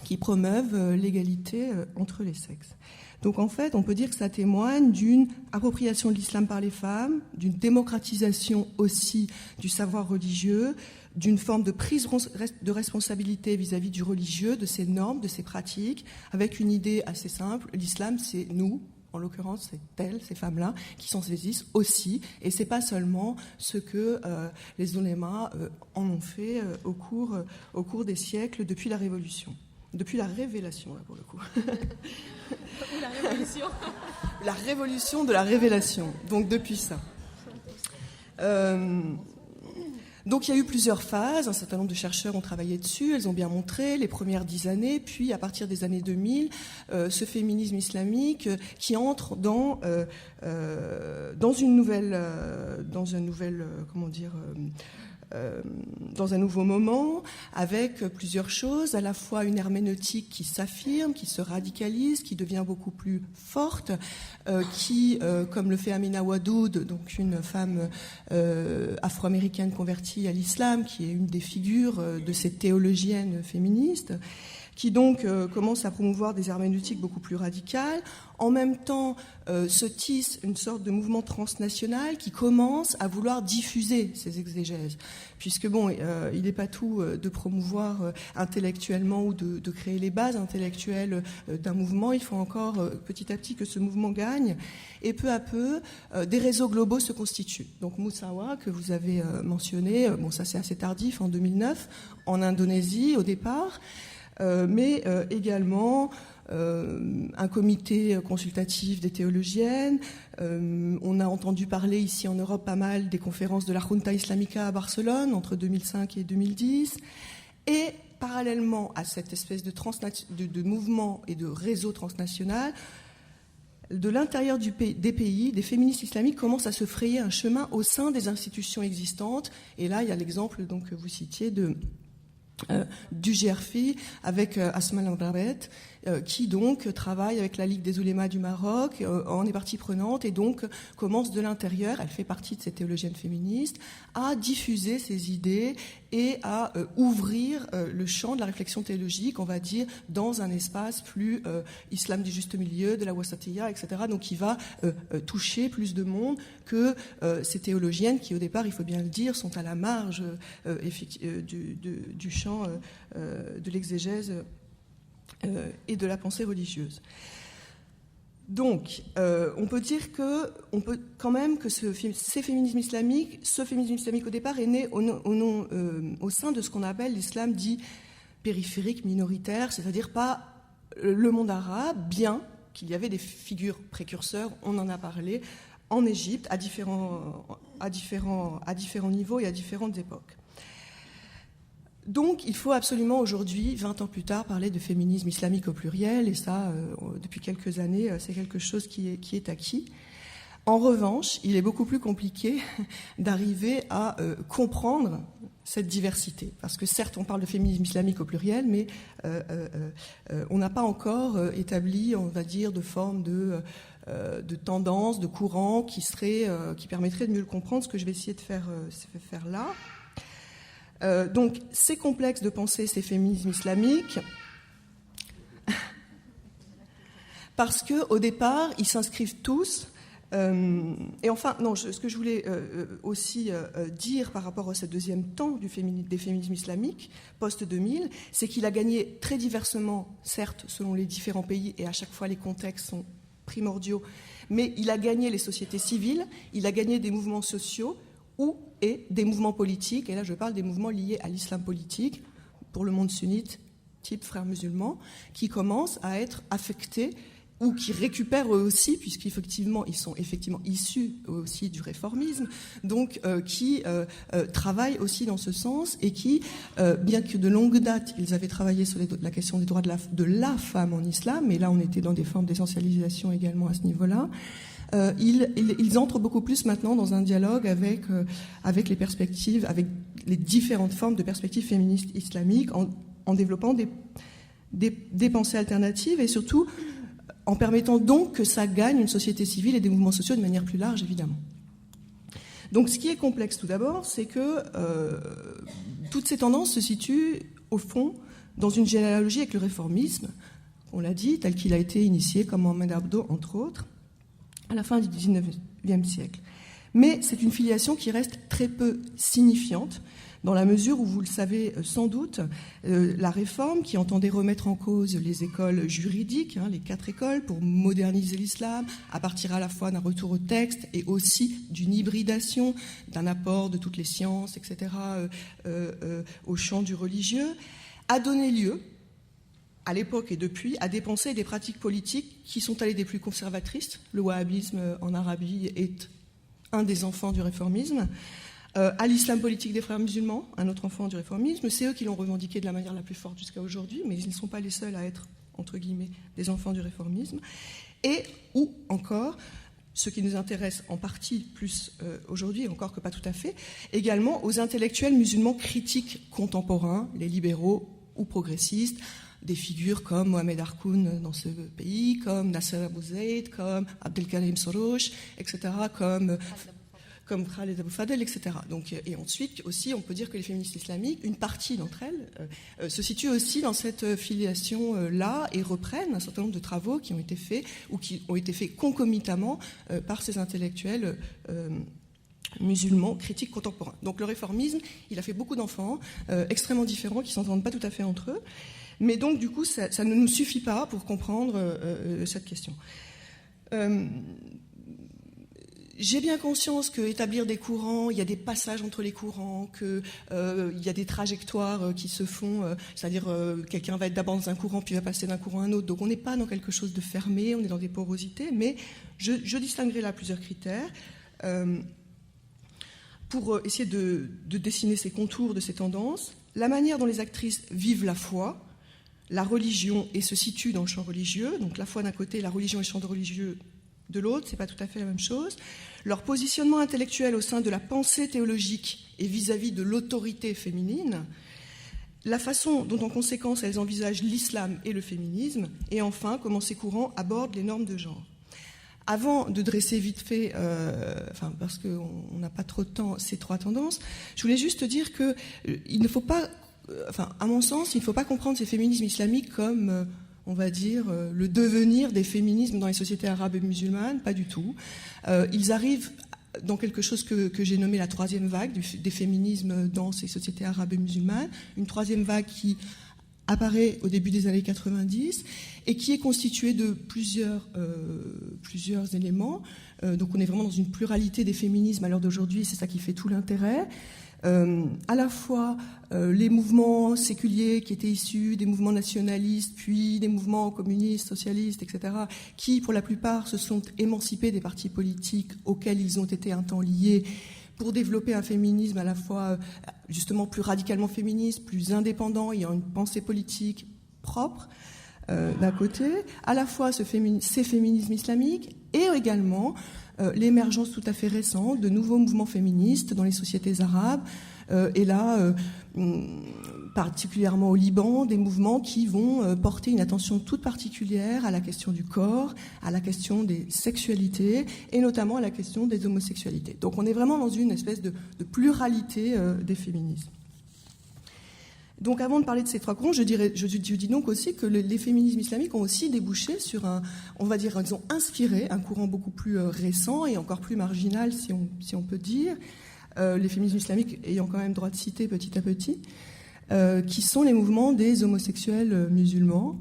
qui promeuvent l'égalité entre les sexes. Donc en fait, on peut dire que ça témoigne d'une appropriation de l'islam par les femmes, d'une démocratisation aussi du savoir religieux, d'une forme de prise de responsabilité vis-à-vis du religieux, de ses normes, de ses pratiques, avec une idée assez simple, l'islam c'est nous, en l'occurrence c'est elles, ces femmes-là, qui s'en saisissent aussi, et c'est pas seulement ce que les oulémas en ont fait au cours des siècles depuis la Révolution. Depuis la révélation, là, pour le coup. Ou la révolution. La révolution de la révélation. Donc, depuis ça. Donc, il y a eu plusieurs phases. Un certain nombre de chercheurs ont travaillé dessus. Elles ont bien montré les premières 10 années. Puis, à partir des années 2000, ce féminisme islamique qui entre dans une nouvelle... dans un nouveau moment, avec plusieurs choses, à la fois une herméneutique qui s'affirme, qui se radicalise, qui devient beaucoup plus forte, qui, comme le fait Amina Wadoud, donc une femme afro-américaine convertie à l'islam, qui est une des figures de ces théologiennes féministes, qui donc commence à promouvoir des herméneutiques beaucoup plus radicales. En même temps, se tisse une sorte de mouvement transnational qui commence à vouloir diffuser ces exégèses. Puisque, il n'est pas tout de promouvoir intellectuellement ou de créer les bases intellectuelles d'un mouvement. Il faut encore, petit à petit, que ce mouvement gagne. Et peu à peu, des réseaux globaux se constituent. Donc, Moussawa, que vous avez mentionné, ça c'est assez tardif, en 2009, en Indonésie, au départ. mais également un comité consultatif des théologiennes. On a entendu parler ici en Europe pas mal des conférences de la Junta Islamica à Barcelone entre 2005 et 2010. Et parallèlement à cette espèce de mouvement et de réseau transnational, de l'intérieur des pays, des féministes islamiques commencent à se frayer un chemin au sein des institutions existantes. Et là, il y a l'exemple donc, que vous citiez du GRFI avec Asma Lambrabet, qui donc travaille avec la Ligue des oulémas du Maroc, en est partie prenante et donc commence de l'intérieur, elle fait partie de ces théologiennes féministes, à diffuser ses idées et à ouvrir le champ de la réflexion théologique, on va dire, dans un espace plus islam du juste milieu, de la wasatiyya, etc. Donc qui va toucher plus de monde que ces théologiennes qui, au départ, il faut bien le dire, sont à la marge du champ de l'exégèse et de la pensée religieuse. Donc, on peut dire que, ce féminisme islamique au départ est né au sein de ce qu'on appelle l'islam dit périphérique, minoritaire, c'est-à-dire pas le monde arabe, bien qu'il y avait des figures précurseurs, on en a parlé, en Égypte, à différents niveaux et à différentes époques. Donc, il faut absolument aujourd'hui, 20 ans plus tard, parler de féminisme islamique au pluriel, et ça, depuis quelques années, c'est quelque chose qui est acquis. En revanche, il est beaucoup plus compliqué d'arriver à comprendre cette diversité, parce que certes, on parle de féminisme islamique au pluriel, mais on n'a pas encore établi, on va dire, de forme de tendance, de courant qui permettrait de mieux le comprendre, ce que je vais essayer de faire là. Donc, c'est complexe de penser ces féminismes islamiques parce qu'au départ, ils s'inscrivent tous. Ce que je voulais aussi dire par rapport à ce deuxième temps des féminismes islamiques, post-2000, c'est qu'il a gagné très diversement, certes, selon les différents pays, et à chaque fois les contextes sont primordiaux, mais il a gagné les sociétés civiles, il a gagné des mouvements sociaux, et des mouvements politiques, et là je parle des mouvements liés à l'islam politique, pour le monde sunnite, type frères musulmans, qui commencent à être affectés, ou qui récupèrent eux aussi, puisqu'effectivement ils sont effectivement issus aussi du réformisme, donc qui travaillent aussi dans ce sens, et qui, bien que de longue date, ils avaient travaillé sur la question des droits de la femme en islam, mais là on était dans des formes d'essentialisation également à ce niveau-là, ils entrent beaucoup plus maintenant dans un dialogue avec les perspectives, avec les différentes formes de perspectives féministes islamiques, en développant des pensées alternatives et surtout en permettant donc que ça gagne une société civile et des mouvements sociaux de manière plus large, évidemment. Donc ce qui est complexe tout d'abord, c'est que toutes ces tendances se situent au fond dans une généalogie avec le réformisme, on l'a dit, tel qu'il a été initié, comme Mohamed Abdo, entre autres, à la fin du XIXe siècle. Mais c'est une filiation qui reste très peu signifiante, dans la mesure où, vous le savez sans doute, la réforme qui entendait remettre en cause les écoles juridiques, les 4 écoles, pour moderniser l'islam, à partir à la fois d'un retour au texte et aussi d'une hybridation, d'un apport de toutes les sciences, etc., au champ du religieux, a donné lieu, à l'époque et depuis, à des pensées et des pratiques politiques qui sont allées des plus conservatrices. Le wahhabisme en Arabie est un des enfants du réformisme. À l'islam politique des frères musulmans, un autre enfant du réformisme. C'est eux qui l'ont revendiqué de la manière la plus forte jusqu'à aujourd'hui, mais ils ne sont pas les seuls à être, entre guillemets, des enfants du réformisme. Et, ou encore, ce qui nous intéresse en partie plus aujourd'hui, encore que pas tout à fait, également aux intellectuels musulmans critiques contemporains, les libéraux ou progressistes, des figures comme Mohamed Harkoun dans ce pays, comme Nasser Abou Zaid, comme Abdelkarim Soroush, etc., comme Khaled Abou Fadel, etc. Donc, et ensuite aussi, on peut dire que les féministes islamiques, une partie d'entre elles, se situent aussi dans cette filiation-là et reprennent un certain nombre de travaux qui ont été faits ou qui ont été faits concomitamment par ces intellectuels musulmans critiques contemporains. Donc le réformisme, il a fait beaucoup d'enfants extrêmement différents qui ne s'entendent pas tout à fait entre eux. Mais donc, du coup, ça ne nous suffit pas pour comprendre cette question. J'ai bien conscience qu'établir des courants, il y a des passages entre les courants, qu'il y a des trajectoires qui se font, c'est-à-dire quelqu'un va être d'abord dans un courant puis va passer d'un courant à un autre. Donc on n'est pas dans quelque chose de fermé, on est dans des porosités, mais je distinguerai là plusieurs critères pour essayer de dessiner ces contours de ces tendances. La manière dont les actrices vivent la foi, la religion et se situent dans le champ religieux, donc la foi d'un côté, la religion et le champ religieux de l'autre, c'est pas tout à fait la même chose. Leur positionnement intellectuel au sein de la pensée théologique et vis-à-vis de l'autorité féminine, la façon dont en conséquence elles envisagent l'islam et le féminisme, et enfin comment ces courants abordent les normes de genre. Avant de dresser vite fait, parce qu'on n'a pas trop de temps, ces trois tendances, je voulais juste dire que il ne faut pas, à mon sens, il ne faut pas comprendre ces féminismes islamiques comme on va dire, le devenir des féminismes dans les sociétés arabes et musulmanes, pas du tout. Ils arrivent dans quelque chose que j'ai nommé la troisième vague des féminismes dans ces sociétés arabes et musulmanes, une troisième vague qui apparaît au début des années 90 et qui est constituée de plusieurs éléments. Donc on est vraiment dans une pluralité des féminismes à l'heure d'aujourd'hui, c'est ça qui fait tout l'intérêt. À la fois les mouvements séculiers qui étaient issus des mouvements nationalistes, puis des mouvements communistes, socialistes, etc., qui, pour la plupart, se sont émancipés des partis politiques auxquels ils ont été un temps liés pour développer un féminisme à la fois, justement, plus radicalement féministe, plus indépendant, ayant une pensée politique propre, d'un côté, à la fois ces féminismes islamiques, et également l'émergence tout à fait récente de nouveaux mouvements féministes dans les sociétés arabes, et là, particulièrement au Liban, des mouvements qui vont porter une attention toute particulière à la question du corps, à la question des sexualités, et notamment à la question des homosexualités. Donc on est vraiment dans une espèce de pluralité des féminismes. Donc avant de parler de ces trois courants, je dis donc aussi que les féminismes islamiques ont aussi débouché sur on va dire, ils ont inspiré un courant beaucoup plus récent et encore plus marginal, si on peut dire, les féminismes islamiques ayant quand même droit de citer petit à petit, qui sont les mouvements des homosexuels musulmans,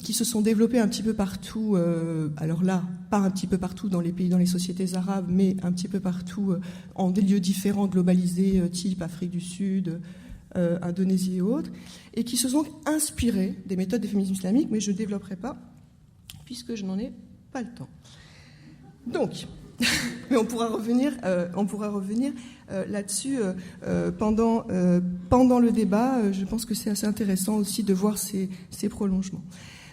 qui se sont développés un petit peu partout, alors là, pas un petit peu partout dans les pays, dans les sociétés arabes, mais un petit peu partout en des lieux différents, globalisés, type Afrique du Sud, Indonésie et autres, et qui se sont inspirés des méthodes des féminismes islamiques, mais je ne développerai pas, puisque je n'en ai pas le temps. Donc, mais on pourra revenir là-dessus pendant le débat. Je pense que c'est assez intéressant aussi de voir ces prolongements.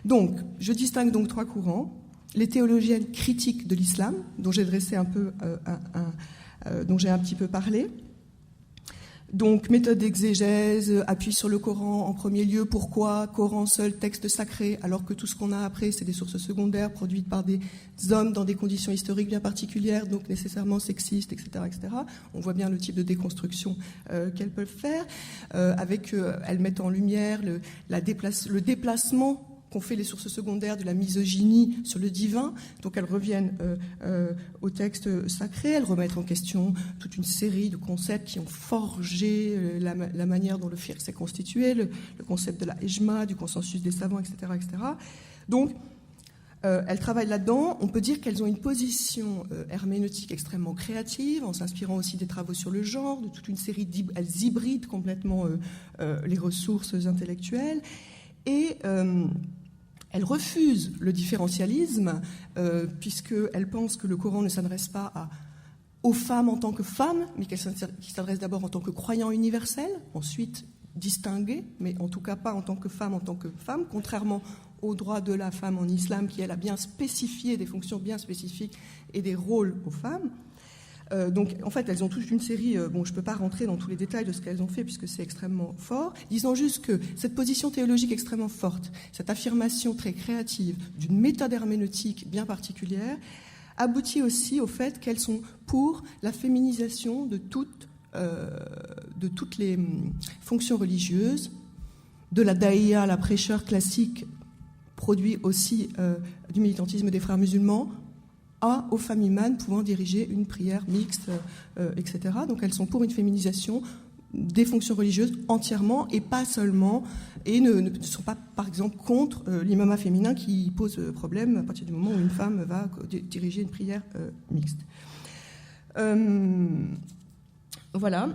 Donc, je distingue donc trois courants. Les théologiennes critiques de l'islam, dont j'ai dressé un peu, dont j'ai un petit peu parlé. Donc, méthode d'exégèse, appui sur le Coran en premier lieu. Pourquoi Coran seul, texte sacré, alors que tout ce qu'on a après, c'est des sources secondaires produites par des hommes dans des conditions historiques bien particulières, donc nécessairement sexistes, etc., etc. On voit bien le type de déconstruction qu'elles peuvent faire. Elles mettent en lumière le déplacement qu'ont fait les sources secondaires de la misogynie sur le divin. Donc elles reviennent au texte sacré, elles remettent en question toute une série de concepts qui ont forgé la manière dont le fiqh s'est constitué, le concept de la ijma, du consensus des savants, etc., etc. Donc elles travaillent là-dedans. On peut dire qu'elles ont une position herméneutique extrêmement créative, en s'inspirant aussi des travaux sur le genre, de toute une série elles hybrident complètement les ressources intellectuelles, et elles refusent le différentialisme, puisqu'elles pensent que le Coran ne s'adresse pas aux femmes en tant que femmes, mais qu'il s'adresse d'abord en tant que croyants universels, ensuite distingués, mais en tout cas pas en tant que femme, contrairement au droit de la femme en islam, qui elle a bien spécifié des fonctions bien spécifiques et des rôles aux femmes. Donc, en fait, elles ont toute une série. Je ne peux pas rentrer dans tous les détails de ce qu'elles ont fait puisque c'est extrêmement fort. Disons juste que cette position théologique extrêmement forte, cette affirmation très créative d'une méthode herméneutique bien particulière, aboutit aussi au fait qu'elles sont pour la féminisation de toutes les fonctions religieuses, de la daïa, la prêcheur classique, produit aussi du militantisme des frères musulmans, aux femmes imanes pouvant diriger une prière mixte, etc. Donc elles sont pour une féminisation des fonctions religieuses entièrement et pas seulement, et ne sont pas, par exemple, contre l'imamat féminin qui pose problème à partir du moment où une femme va diriger une prière mixte. Voilà.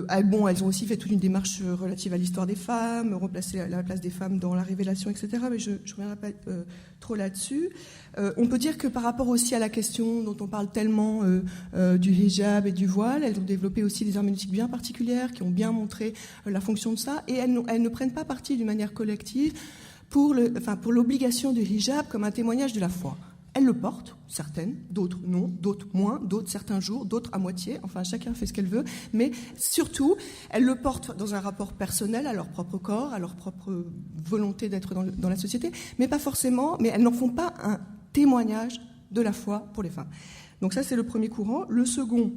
Elles ont aussi fait toute une démarche relative à l'histoire des femmes, replacer la place des femmes dans la révélation, etc. Mais je ne reviendrai pas trop là-dessus. On peut dire que par rapport aussi à la question dont on parle tellement du hijab et du voile, elles ont développé aussi des herméneutiques bien particulières qui ont bien montré la fonction de ça, et elles ne prennent pas parti d'une manière collective pour l'obligation du hijab comme un témoignage de la foi. Elles le portent, certaines, d'autres non, d'autres moins, d'autres certains jours, d'autres à moitié, enfin chacun fait ce qu'elle veut, mais surtout, elles le portent dans un rapport personnel à leur propre corps, à leur propre volonté d'être dans la société, mais pas forcément, mais elles n'en font pas un témoignage de la foi pour les femmes. Donc ça, c'est le premier courant. Le second,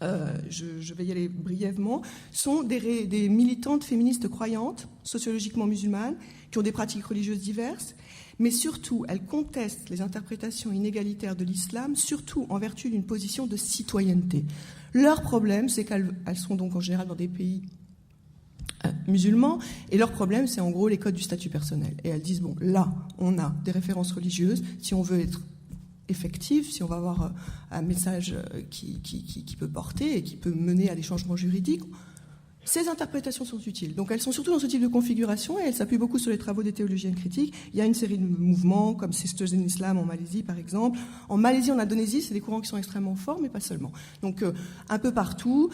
je vais y aller brièvement, sont des militantes féministes croyantes, sociologiquement musulmanes, qui ont des pratiques religieuses diverses, mais surtout, elles contestent les interprétations inégalitaires de l'islam, surtout en vertu d'une position de citoyenneté. Leur problème, c'est qu'elles sont donc en général dans des pays musulmans, et leur problème, c'est en gros les codes du statut personnel. Et elles disent, bon, là, on a des références religieuses, si on veut être effectif, si on va avoir un message qui peut porter et qui peut mener à des changements juridiques, ces interprétations sont utiles. Donc elles sont surtout dans ce type de configuration et elles s'appuient beaucoup sur les travaux des théologiennes critiques. Il y a une série de mouvements comme Sisters in Islam en Malaisie par exemple. En Malaisie, en Indonésie, c'est des courants qui sont extrêmement forts, mais pas seulement. Donc un peu partout,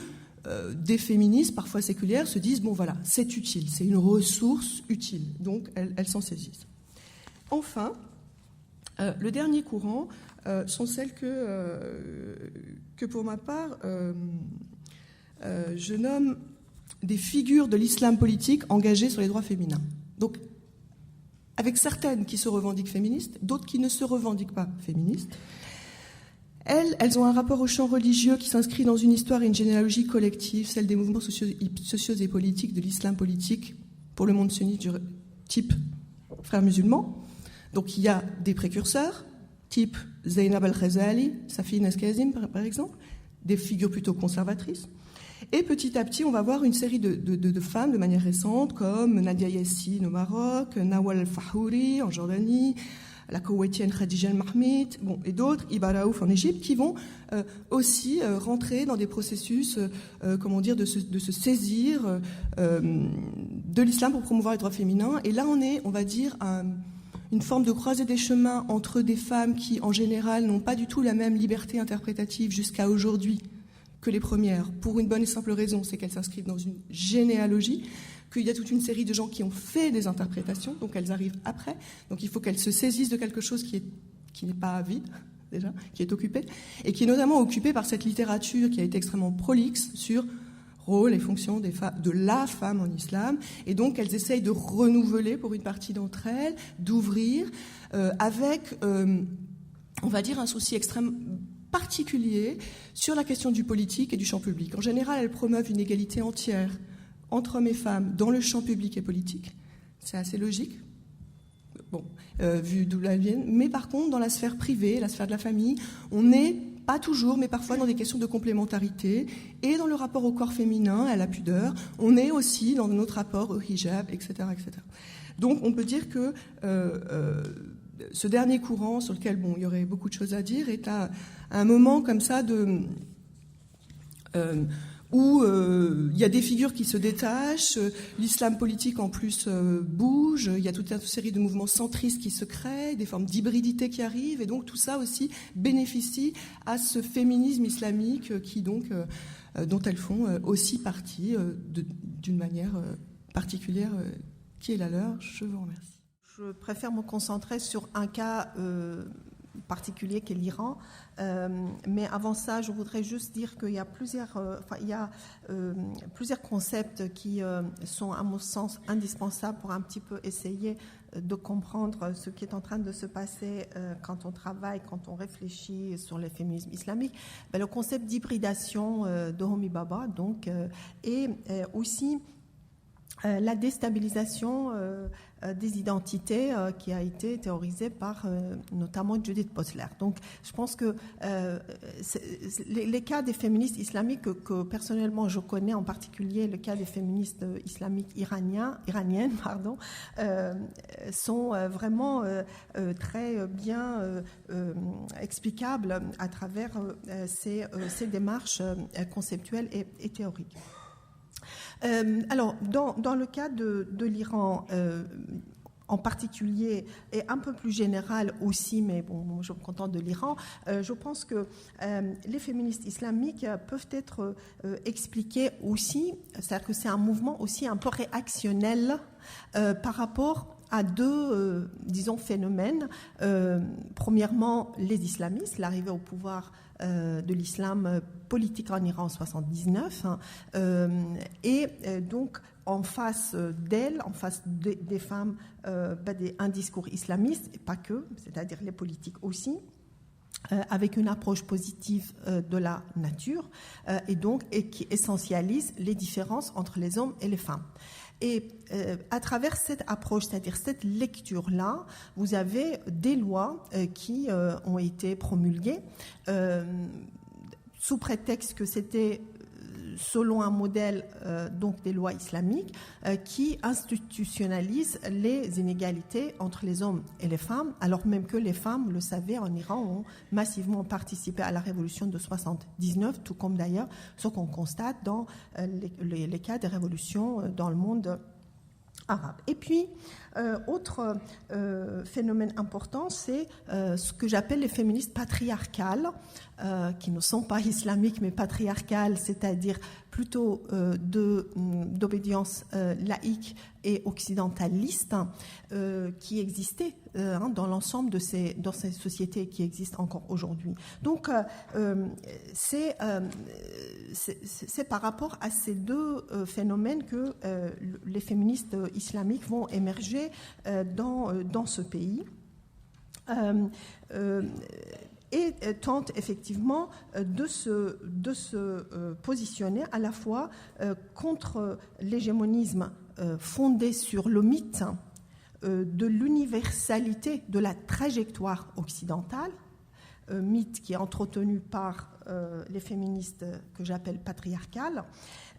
des féministes, parfois séculières, se disent, bon voilà, c'est utile, c'est une ressource utile. Donc elles s'en saisissent. Enfin, le dernier courant sont celles que pour ma part, je nomme des figures de l'islam politique engagées sur les droits féminins. Donc, avec certaines qui se revendiquent féministes, d'autres qui ne se revendiquent pas féministes. Elles ont un rapport au champ religieux qui s'inscrit dans une histoire et une généalogie collective, celle des mouvements sociaux et politiques de l'islam politique pour le monde sunnite du type frères musulmans. Donc, il y a des précurseurs, type Zainab al-Khazali, Safi Naskazim, par exemple, des figures plutôt conservatrices. Et petit à petit, on va voir une série de femmes de manière récente, comme Nadia Yassine au Maroc, Nawal al-Fahouri en Jordanie, la Koweïtienne Khadija al-Mahmid, et d'autres, Iba Raouf en Égypte, qui vont aussi rentrer dans des processus, de se saisir de l'islam pour promouvoir les droits féminins. Et là, on va dire, une forme de croisée des chemins entre des femmes qui, en général, n'ont pas du tout la même liberté interprétative jusqu'à aujourd'hui que les premières, pour une bonne et simple raison, c'est qu'elles s'inscrivent dans une généalogie, qu'il y a toute une série de gens qui ont fait des interprétations, donc elles arrivent après, donc il faut qu'elles se saisissent de quelque chose qui n'est pas vide, déjà, qui est occupé, et qui est notamment occupé par cette littérature qui a été extrêmement prolixe sur rôle et fonction de la femme en islam, et donc elles essayent de renouveler pour une partie d'entre elles, d'ouvrir, avec, on va dire, un souci extrême particulier sur la question du politique et du champ public. En général, elles promeuvent une égalité entière entre hommes et femmes dans le champ public et politique. C'est assez logique, vu d'où elles viennent. Mais par contre, dans la sphère privée, la sphère de la famille, on n'est pas toujours, mais parfois dans des questions de complémentarité. Et dans le rapport au corps féminin, à la pudeur, on est aussi dans notre rapport au hijab, etc., etc. Donc on peut dire que ce dernier courant, sur lequel il y aurait beaucoup de choses à dire, est à un moment comme ça où il y a des figures qui se détachent, l'islam politique en plus bouge, il y a toute une série de mouvements centristes qui se créent, des formes d'hybridité qui arrivent, et donc tout ça aussi bénéficie à ce féminisme islamique dont elles font aussi partie d'une manière particulière qui est la leur. Je vous remercie. Je préfère me concentrer sur un cas particulier qu'est l'Iran, mais avant ça, je voudrais juste dire qu'il y a plusieurs concepts qui sont, à mon sens, indispensables pour un petit peu essayer de comprendre ce qui est en train de se passer quand on travaille, quand on réfléchit sur le féminisme islamique. Le concept d'hybridation de Homi Bhabha, donc, et aussi la déstabilisation des identités qui a été théorisée par notamment Judith Butler. Donc je pense que les cas des féministes islamiques que personnellement je connais, en particulier le cas des féministes islamiques iraniennes, sont vraiment très bien explicables à travers ces démarches conceptuelles et théoriques. Alors, dans le cas de l'Iran en particulier, et un peu plus général aussi, mais bon, je me contente de l'Iran, je pense que les féministes islamiques peuvent être expliqués aussi, c'est-à-dire que c'est un mouvement aussi un peu réactionnel par rapport à deux, disons, phénomènes. Premièrement, les islamistes, l'arrivée au pouvoir de l'islam politique en Iran en 1979, et donc en face d'elles, en face des femmes, un discours islamiste, et pas que, c'est-à-dire les politiques aussi, avec une approche positive de la nature, et qui essentialise les différences entre les hommes et les femmes. Et à travers cette approche, c'est-à-dire cette lecture-là, vous avez des lois qui ont été promulguées sous prétexte que c'était selon un modèle donc des lois islamiques qui institutionnalisent les inégalités entre les hommes et les femmes, alors même que les femmes, vous le savez, en Iran ont massivement participé à la révolution de 79, tout comme d'ailleurs ce qu'on constate dans les cas des révolutions dans le monde arabe. Et puis, autre phénomène important, c'est ce que j'appelle les féministes patriarcales, qui ne sont pas islamiques, mais patriarcales, c'est-à-dire plutôt d'obédience laïque et occidentaliste, qui existaient dans l'ensemble de ces sociétés qui existent encore aujourd'hui. Donc, c'est par rapport à ces deux phénomènes que les féministes islamiques vont émerger dans ce pays. Et tente effectivement de se positionner à la fois contre l'hégémonisme fondé sur le mythe de l'universalité de la trajectoire occidentale, mythe qui est entretenu par les féministes que j'appelle patriarcales,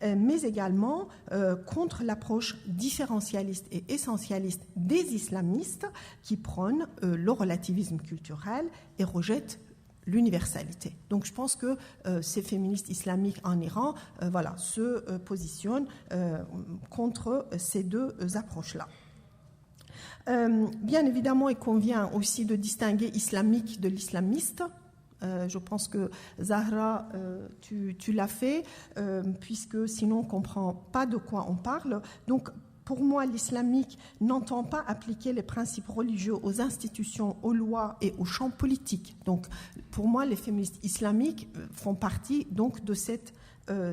mais également contre l'approche différentialiste et essentialiste des islamistes qui prônent le relativisme culturel et rejettent l'universalité. Donc je pense que ces féministes islamiques en Iran se positionnent contre ces deux approches-là. Bien évidemment, il convient aussi de distinguer islamique de l'islamiste. Je pense que Zahra, tu l'as fait, puisque sinon on ne comprend pas de quoi on parle. Donc, pour moi, l'islamique n'entend pas appliquer les principes religieux aux institutions, aux lois et aux champs politiques. Donc, pour moi, les féministes islamiques font partie donc de cette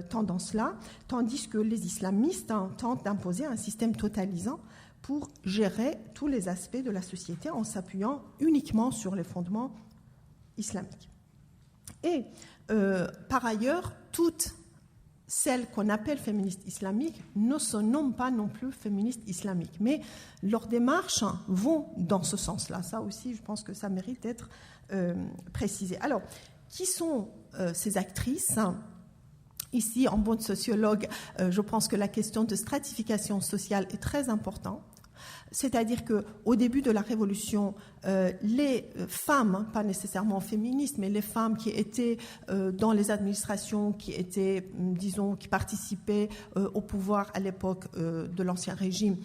tendance-là, tandis que les islamistes tentent d'imposer un système totalisant pour gérer tous les aspects de la société en s'appuyant uniquement sur les fondements islamiques. Et par ailleurs, toutes celles qu'on appelle féministes islamiques ne se nomment pas non plus féministes islamiques, mais leurs démarches vont dans ce sens-là. Ça aussi, je pense que ça mérite d'être précisé. Alors, qui sont ces actrices ? Ici, en bonne sociologue, je pense que la question de stratification sociale est très importante. C'est-à-dire qu'au début de la Révolution, les femmes, pas nécessairement féministes, mais les femmes qui étaient dans les administrations, qui étaient, disons, qui participaient au pouvoir à l'époque de l'Ancien Régime,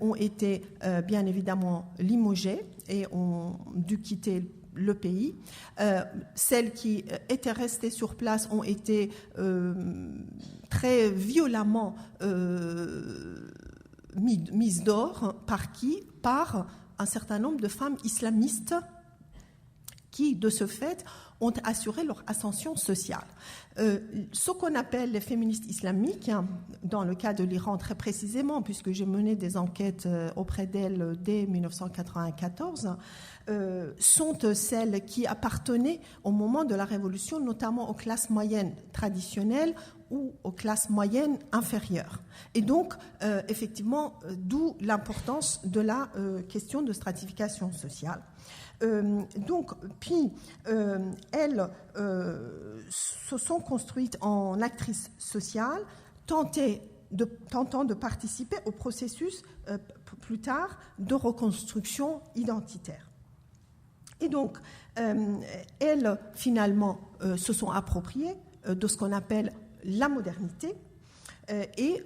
ont été bien évidemment limogées et ont dû quitter le pays. Celles qui étaient restées sur place ont été très violemment mise d'or. Par qui ? Par un certain nombre de femmes islamistes qui, de ce fait, ont assuré leur ascension sociale. Ce qu'on appelle les féministes islamiques, dans le cas de l'Iran très précisément, puisque j'ai mené des enquêtes auprès d'elles dès 1994, sont celles qui appartenaient au moment de la Révolution, notamment aux classes moyennes traditionnelles, ou aux classes moyennes inférieures. Et donc, effectivement, d'où l'importance de la question de stratification sociale. Puis elles se sont construites en actrices sociales, tentant de participer au processus plus tard de reconstruction identitaire. Et donc, elles, finalement, se sont appropriées de ce qu'on appelle la modernité et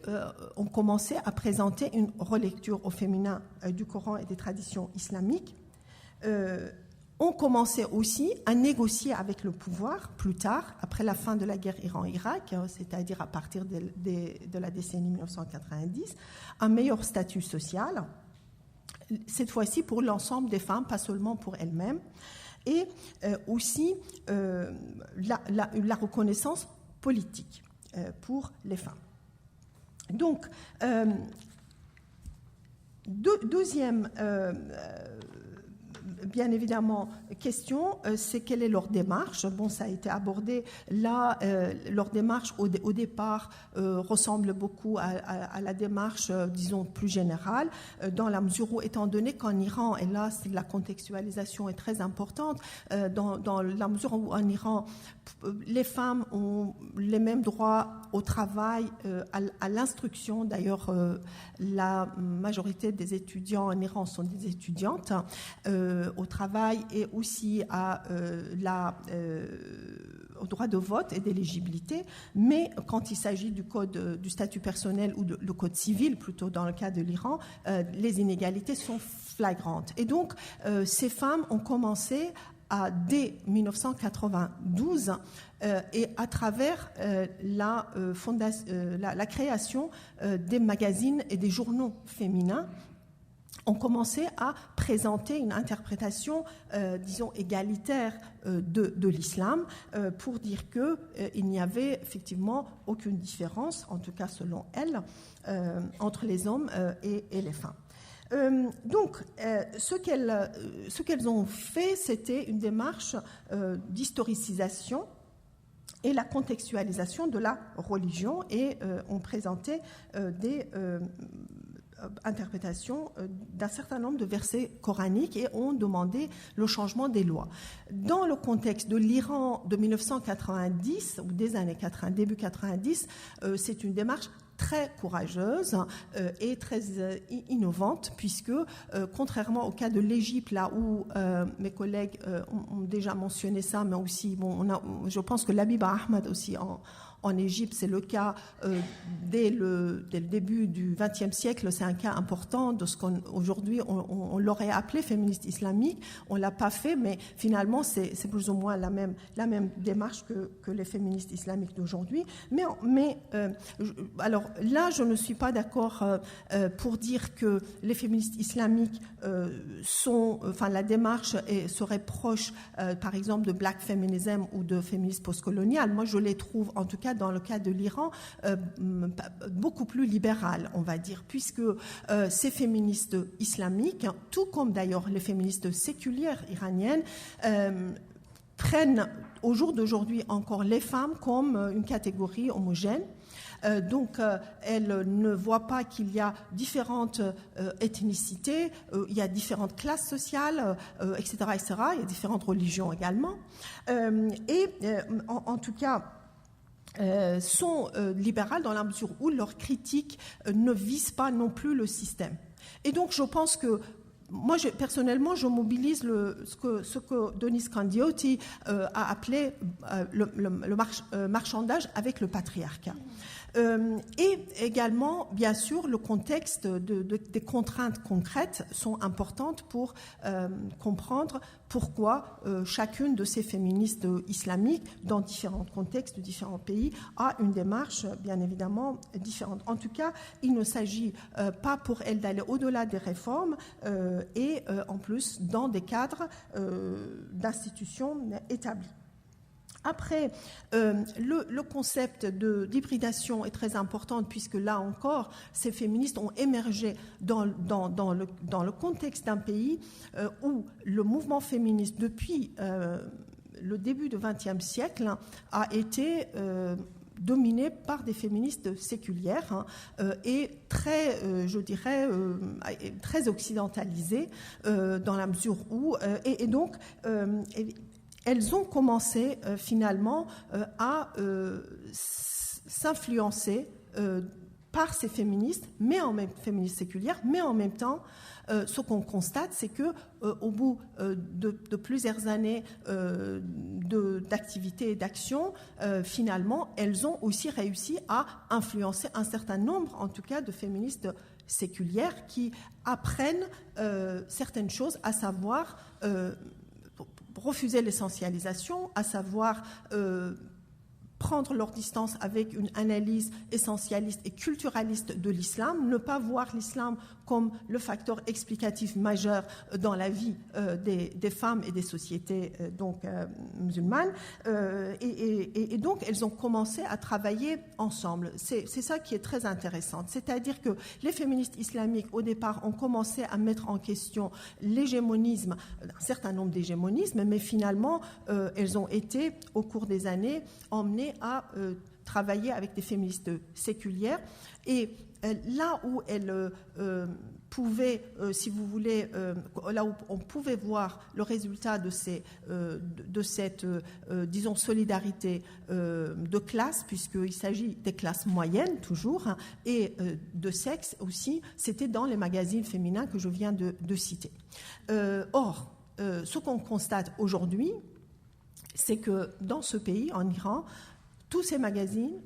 ont commencé à présenter une relecture au féminin du Coran et des traditions islamiques. Ont commencé aussi à négocier avec le pouvoir plus tard, après la fin de la guerre Iran-Irak, c'est-à-dire à partir de la décennie 1990, un meilleur statut social, cette fois-ci pour l'ensemble des femmes, pas seulement pour elles-mêmes, et aussi la reconnaissance politique pour les femmes. Donc, deuxième bien évidemment, question, c'est quelle est leur démarche. Bon, ça a été abordé là. Leur démarche au départ ressemble beaucoup à la démarche, disons, plus générale, dans la mesure où, étant donné qu'en Iran, et là, la contextualisation est très importante, dans la mesure où en Iran, les femmes ont les mêmes droits au travail, à l'instruction. D'ailleurs, la majorité des étudiants en Iran sont des étudiantes, au travail et aussi au droit de vote et d'éligibilité. Mais quand il s'agit du code du statut personnel ou le code civil, plutôt dans le cas de l'Iran, les inégalités sont flagrantes. Et donc, ces femmes ont commencé dès 1992 et à travers la création des magazines et des journaux féminins, ont commencé à présenter une interprétation, disons, égalitaire de l'islam, pour dire qu'il n'y avait effectivement aucune différence, en tout cas selon elles, entre les hommes et les femmes. Donc, ce qu'elles ont fait, c'était une démarche d'historicisation et la contextualisation de la religion, et ont présenté des interprétation d'un certain nombre de versets coraniques et ont demandé le changement des lois. Dans le contexte de l'Iran de 1990 ou des années 80, début 90, c'est une démarche très courageuse et très innovante, puisque contrairement au cas de l'Égypte, là où mes collègues ont déjà mentionné ça, mais aussi, bon, je pense que Labiba Ahmad aussi en Égypte, c'est le cas dès le début du XXe siècle. C'est un cas important de ce qu'aujourd'hui on l'aurait appelé féministe islamique. On l'a pas fait, mais finalement c'est plus ou moins la même démarche que les féministes islamiques d'aujourd'hui. Mais alors là, je ne suis pas d'accord pour dire que les féministes islamiques la démarche serait proche, par exemple, de black feminism ou de féminisme postcolonial. Moi, je les trouve, en tout cas dans le cas de l'Iran, beaucoup plus libérales, on va dire, puisque ces féministes islamiques, tout comme d'ailleurs les féministes séculières iraniennes, prennent au jour d'aujourd'hui encore les femmes comme une catégorie homogène. Donc, elles ne voient pas qu'il y a différentes ethnicités, il y a différentes classes sociales, etc., etc. Il y a différentes religions également. En tout cas, sont libérales dans la mesure où leurs critiques ne visent pas non plus le système. Et donc, je pense que moi, personnellement, je mobilise ce que Denis Candiotti a appelé le marchandage avec le patriarcat. Et également, bien sûr, le contexte des contraintes concrètes sont importantes pour comprendre pourquoi chacune de ces féministes islamiques, dans différents contextes de différents pays, a une démarche bien évidemment différente. En tout cas, il ne s'agit pas pour elles d'aller au-delà des réformes et en plus dans des cadres d'institutions établies. Après, le concept d'hybridation est très important, puisque là encore, ces féministes ont émergé dans le contexte d'un pays où le mouvement féministe, depuis le début du XXe siècle, a été dominée par des féministes séculières et très, je dirais, très occidentalisées dans la mesure où, et donc, elles ont commencé finalement à s'influencer par ces féministes, féministes séculières, mais en même temps, ce qu'on constate, c'est que au bout de plusieurs années d'activité et d'action, finalement, elles ont aussi réussi à influencer un certain nombre, en tout cas, de féministes séculières qui apprennent certaines choses, à savoir refuser l'essentialisation, à savoir prendre leur distance avec une analyse essentialiste et culturaliste de l'islam, ne pas voir l'islam comme le facteur explicatif majeur dans la vie des femmes et des sociétés musulmanes. Et donc, elles ont commencé à travailler ensemble. C'est ça qui est très intéressant. C'est-à-dire que les féministes islamiques, au départ, ont commencé à mettre en question l'hégémonisme, un certain nombre d'hégémonismes, mais finalement, elles ont été, au cours des années, emmenées à travailler avec des féministes séculières. Et là où elles pouvaient, si vous voulez, là où on pouvait voir le résultat de cette, disons, solidarité de classe, puisqu'il s'agit des classes moyennes toujours, hein, et de sexe aussi, c'était dans les magazines féminins que je viens de citer. Or, ce qu'on constate aujourd'hui, c'est que dans ce pays, en Iran, tous ces magazines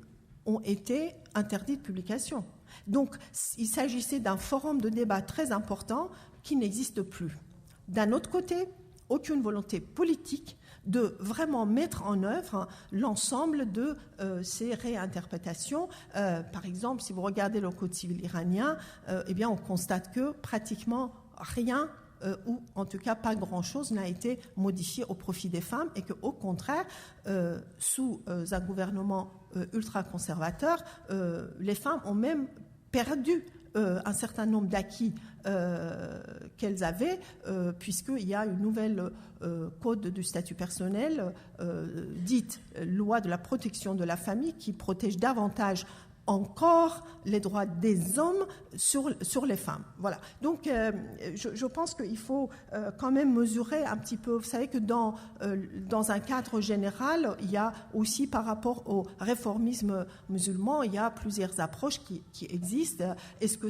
ont été interdits de publication. Donc, il s'agissait d'un forum de débat très important qui n'existe plus. D'un autre côté, aucune volonté politique de vraiment mettre en œuvre l'ensemble de ces réinterprétations. Par exemple, si vous regardez le Code civil iranien, eh bien, on constate que pratiquement rien ou en tout cas pas grand-chose n'a été modifié au profit des femmes et qu'au contraire, sous un gouvernement ultra-conservateur, les femmes ont même perdu un certain nombre d'acquis qu'elles avaient, puisqu'il y a une nouvelle code du statut personnel, dite loi de la protection de la famille, qui protège davantage encore les droits des hommes sur les femmes. Voilà. Donc, je pense qu'il faut quand même mesurer un petit peu. Vous savez que dans un cadre général, il y a aussi par rapport au réformisme musulman, il y a plusieurs approches qui existent. Est-ce que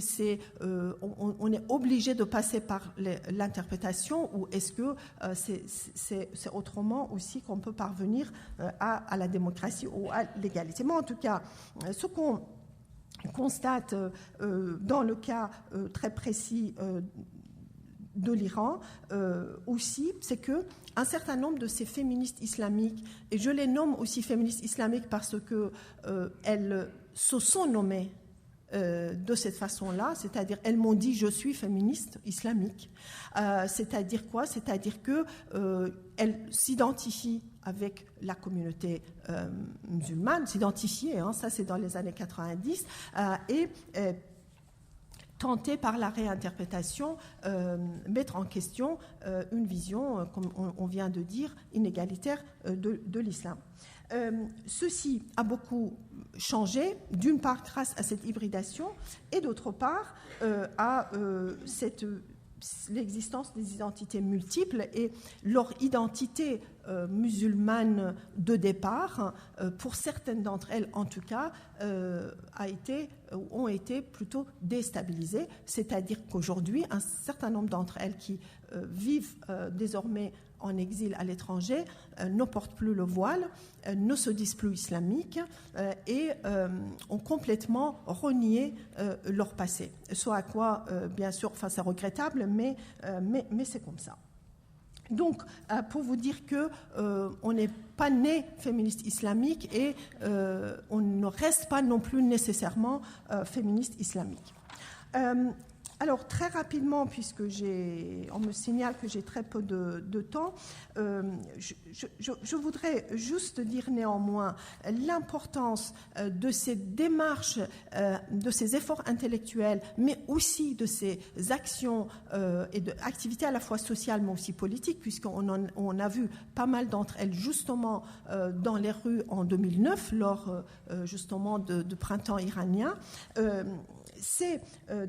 on est obligé de passer par l'interprétation ou est-ce que c'est autrement aussi qu'on peut parvenir à la démocratie ou à l'égalité? Mais en tout cas, ce qu'on constate dans le cas très précis de l'Iran aussi, c'est que un certain nombre de ces féministes islamiques, et je les nomme aussi féministes islamiques parce que elles se sont nommées de cette façon-là, c'est-à-dire elles m'ont dit je suis féministe islamique. C'est-à-dire quoi? C'est-à-dire que elles s'identifient avec la communauté musulmane, s'identifier, hein, ça c'est dans les années 90, et tenter par la réinterprétation, mettre en question une vision, comme on vient de dire, inégalitaire de l'islam. Ceci a beaucoup changé, d'une part grâce à cette hybridation, et d'autre part à l'existence des identités multiples et leur identité musulmane de départ, pour certaines d'entre elles en tout cas, ont été plutôt déstabilisées, c'est-à-dire qu'aujourd'hui, un certain nombre d'entre elles qui vivent désormais en exil à l'étranger ne portent plus le voile, ne se disent plus islamiques et ont complètement renié leur passé. Soit à quoi, bien sûr, enfin, c'est regrettable, mais c'est comme ça. Donc, pour vous dire que on n'est pas né féministe islamique et on ne reste pas non plus nécessairement féministe islamique. Alors, très rapidement, puisque on me signale que j'ai très peu de temps, je voudrais juste dire néanmoins l'importance de ces démarches, de ces efforts intellectuels, mais aussi de ces actions et d'activités à la fois sociales, mais aussi politiques, puisqu'on a vu pas mal d'entre elles justement dans les rues en 2009, lors justement de printemps iranien. C'est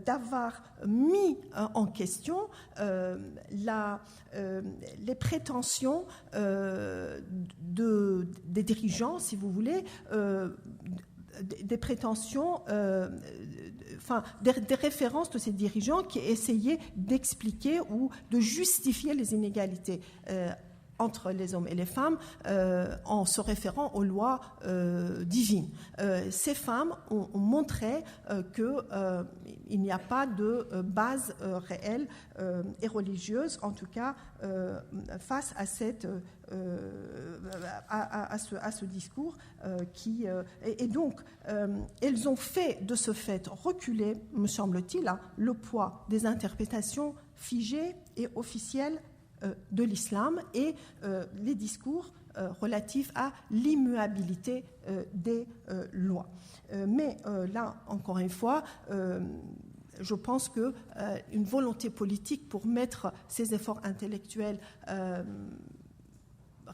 d'avoir mis en question les prétentions des dirigeants, si vous voulez, des prétentions, des références de ces dirigeants qui essayaient d'expliquer ou de justifier les inégalités entre les hommes et les femmes en se référant aux lois divines. Ces femmes ont montré qu'il n'y a pas de base réelle et religieuse, en tout cas face à ce discours et donc elles ont fait de ce fait reculer, me semble-t-il, le poids des interprétations figées et officielles de l'islam et les discours relatifs à l'immuabilité des lois. Mais là, encore une fois, je pense qu'une volonté politique pour mettre ces efforts intellectuels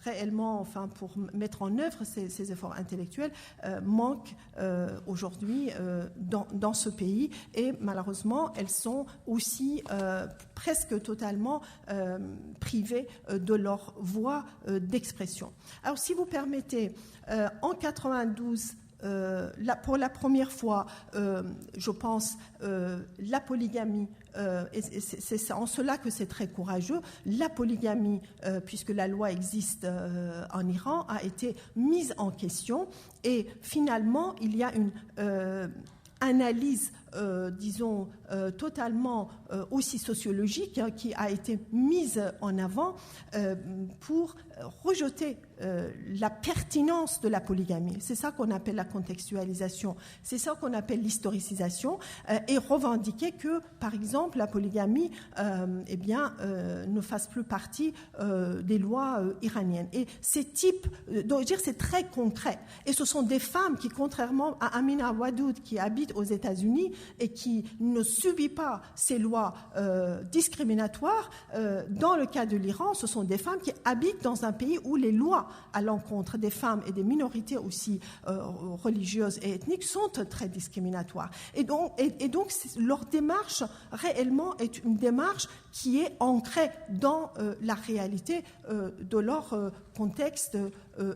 réellement, pour mettre en œuvre ces efforts intellectuels, manque aujourd'hui dans ce pays et malheureusement, elles sont aussi presque totalement privées de leur voie d'expression. Alors, si vous permettez, en 92, pour la première fois, je pense, la polygamie, et c'est en cela que c'est très courageux, la polygamie, puisque la loi existe en Iran, a été mise en question et finalement, il y a une analyse, disons, totalement aussi sociologique qui a été mise en avant pour rejeter la pertinence de la polygamie. C'est ça qu'on appelle la contextualisation, c'est ça qu'on appelle l'historicisation et revendiquer que, par exemple, la polygamie ne fasse plus partie des lois iraniennes. Et ces types, c'est très concret. Et ce sont des femmes qui, contrairement à Amina Wadoud, qui habite aux États-Unis et qui ne subit pas ces lois discriminatoires, dans le cas de l'Iran, ce sont des femmes qui habitent dans un pays où les lois à l'encontre des femmes et des minorités aussi religieuses et ethniques sont très discriminatoires. Et donc leur démarche réellement est une démarche qui est ancrée dans la réalité de leur contexte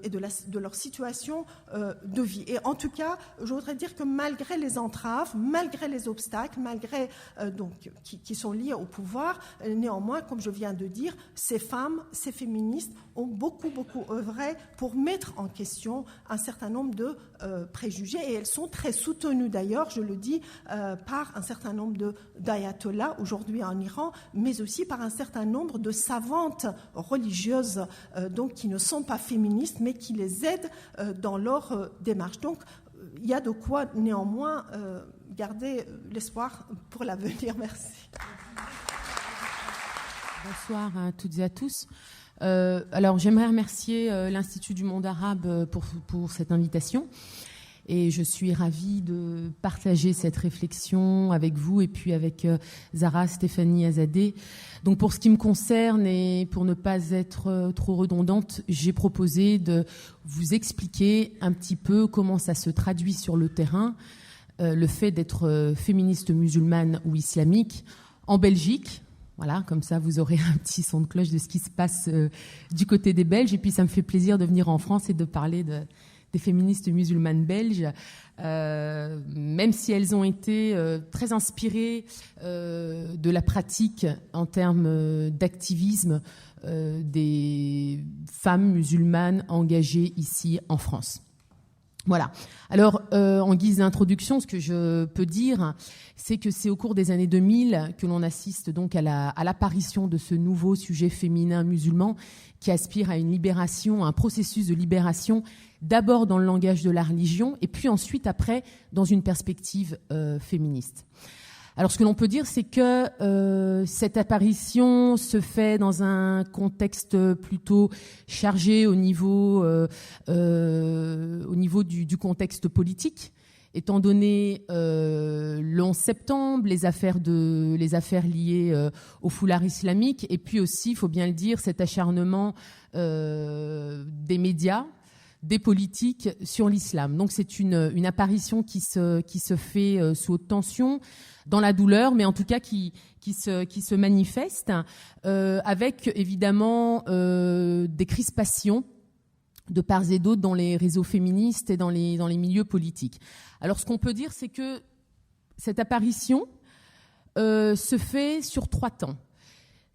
et de leur situation de vie. Et en tout cas, je voudrais dire que malgré les entraves, malgré les obstacles, malgré qui sont liés au pouvoir, néanmoins, comme je viens de dire, ces femmes, ces féministes ont beaucoup œuvré pour mettre en question un certain nombre de préjugés et elles sont très soutenues d'ailleurs, je le dis, par un certain nombre d'ayatollahs aujourd'hui en Iran, mais aussi par un certain nombre de savantes religieuses qui ne sont pas féministes mais qui les aident dans leur démarche. Donc il y a de quoi néanmoins garder l'espoir pour l'avenir. Merci. Bonsoir à toutes et à tous. Alors j'aimerais remercier l'Institut du monde arabe pour cette invitation. Et je suis ravie de partager cette réflexion avec vous et puis avec Zahra Stéphanie Azadeh. Donc pour ce qui me concerne et pour ne pas être trop redondante, j'ai proposé de vous expliquer un petit peu comment ça se traduit sur le terrain, le fait d'être féministe musulmane ou islamique en Belgique. Voilà, comme ça vous aurez un petit son de cloche de ce qui se passe du côté des Belges. Et puis ça me fait plaisir de venir en France et de parler des féministes musulmanes belges, même si elles ont été très inspirées de la pratique en termes d'activisme des femmes musulmanes engagées ici en France. Voilà. Alors, en guise d'introduction, ce que je peux dire, c'est que c'est au cours des années 2000 que l'on assiste donc à l'apparition de ce nouveau sujet féminin musulman qui aspire à une libération, à un processus de libération, d'abord dans le langage de la religion et puis ensuite après dans une perspective féministe. Alors, ce que l'on peut dire, c'est que cette apparition se fait dans un contexte plutôt chargé au niveau du contexte politique, étant donné le 11 septembre, les affaires liées au foulard islamique, et puis aussi, il faut bien le dire, cet acharnement des médias, des politiques sur l'islam. Donc c'est une apparition qui se fait sous haute tension, dans la douleur, mais en tout cas qui se manifeste avec évidemment des crispations de part et d'autre dans les réseaux féministes et dans les milieux politiques. Alors ce qu'on peut dire, c'est que cette apparition se fait sur 3 temps.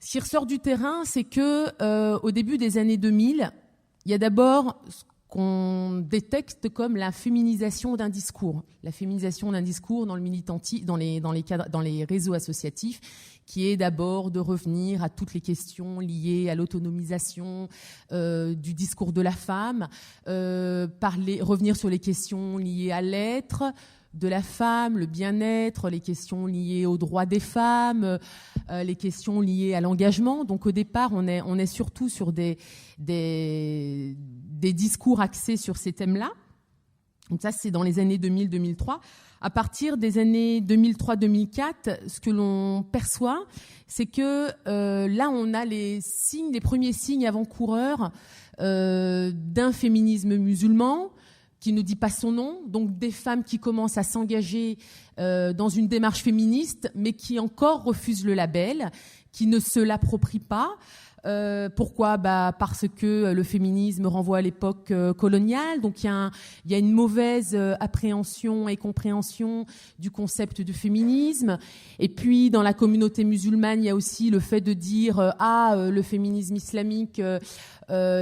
Ce qui ressort du terrain, c'est que au début des années 2000, il y a d'abord qu'on détecte comme la féminisation d'un discours. La féminisation d'un discours dans le militantisme, dans les réseaux associatifs, qui est d'abord de revenir à toutes les questions liées à l'autonomisation du discours de la femme, revenir sur les questions liées à l'être de la femme, le bien-être, les questions liées aux droits des femmes, les questions liées à l'engagement. Donc au départ, on est surtout sur des discours axés sur ces thèmes-là. Donc ça, c'est dans les années 2000-2003. À partir des années 2003-2004, ce que l'on perçoit, c'est que là, on a les premiers signes avant-coureurs d'un féminisme musulman qui ne dit pas son nom, donc des femmes qui commencent à s'engager dans une démarche féministe, mais qui encore refusent le label, qui ne se l'approprient pas. Pourquoi ? Parce que le féminisme renvoie à l'époque coloniale, donc il y a une mauvaise appréhension et compréhension du concept de féminisme. Et puis dans la communauté musulmane, il y a aussi le fait de dire le féminisme islamique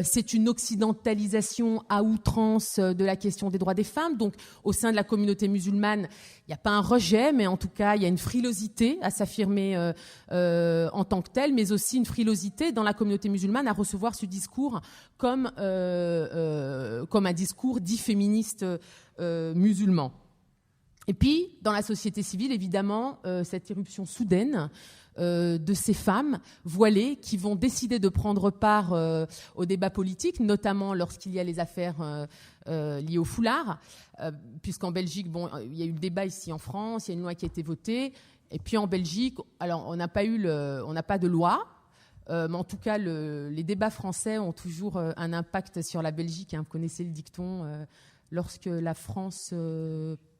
c'est une occidentalisation à outrance de la question des droits des femmes. Donc au sein de la communauté musulmane, il n'y a pas un rejet, mais en tout cas, il y a une frilosité à s'affirmer en tant que telle, mais aussi une frilosité dans la communauté musulmane à recevoir ce discours comme un discours dit féministe musulman. Et puis, dans la société civile, évidemment, cette irruption soudaine de ces femmes voilées qui vont décider de prendre part au débat politique, notamment lorsqu'il y a les affaires liées au foulard, puisqu'en Belgique, il y a eu le débat ici en France, il y a une loi qui a été votée, et puis en Belgique, alors on n'a pas de loi, mais en tout cas, les débats français ont toujours un impact sur la Belgique. Vous connaissez le dicton, lorsque la France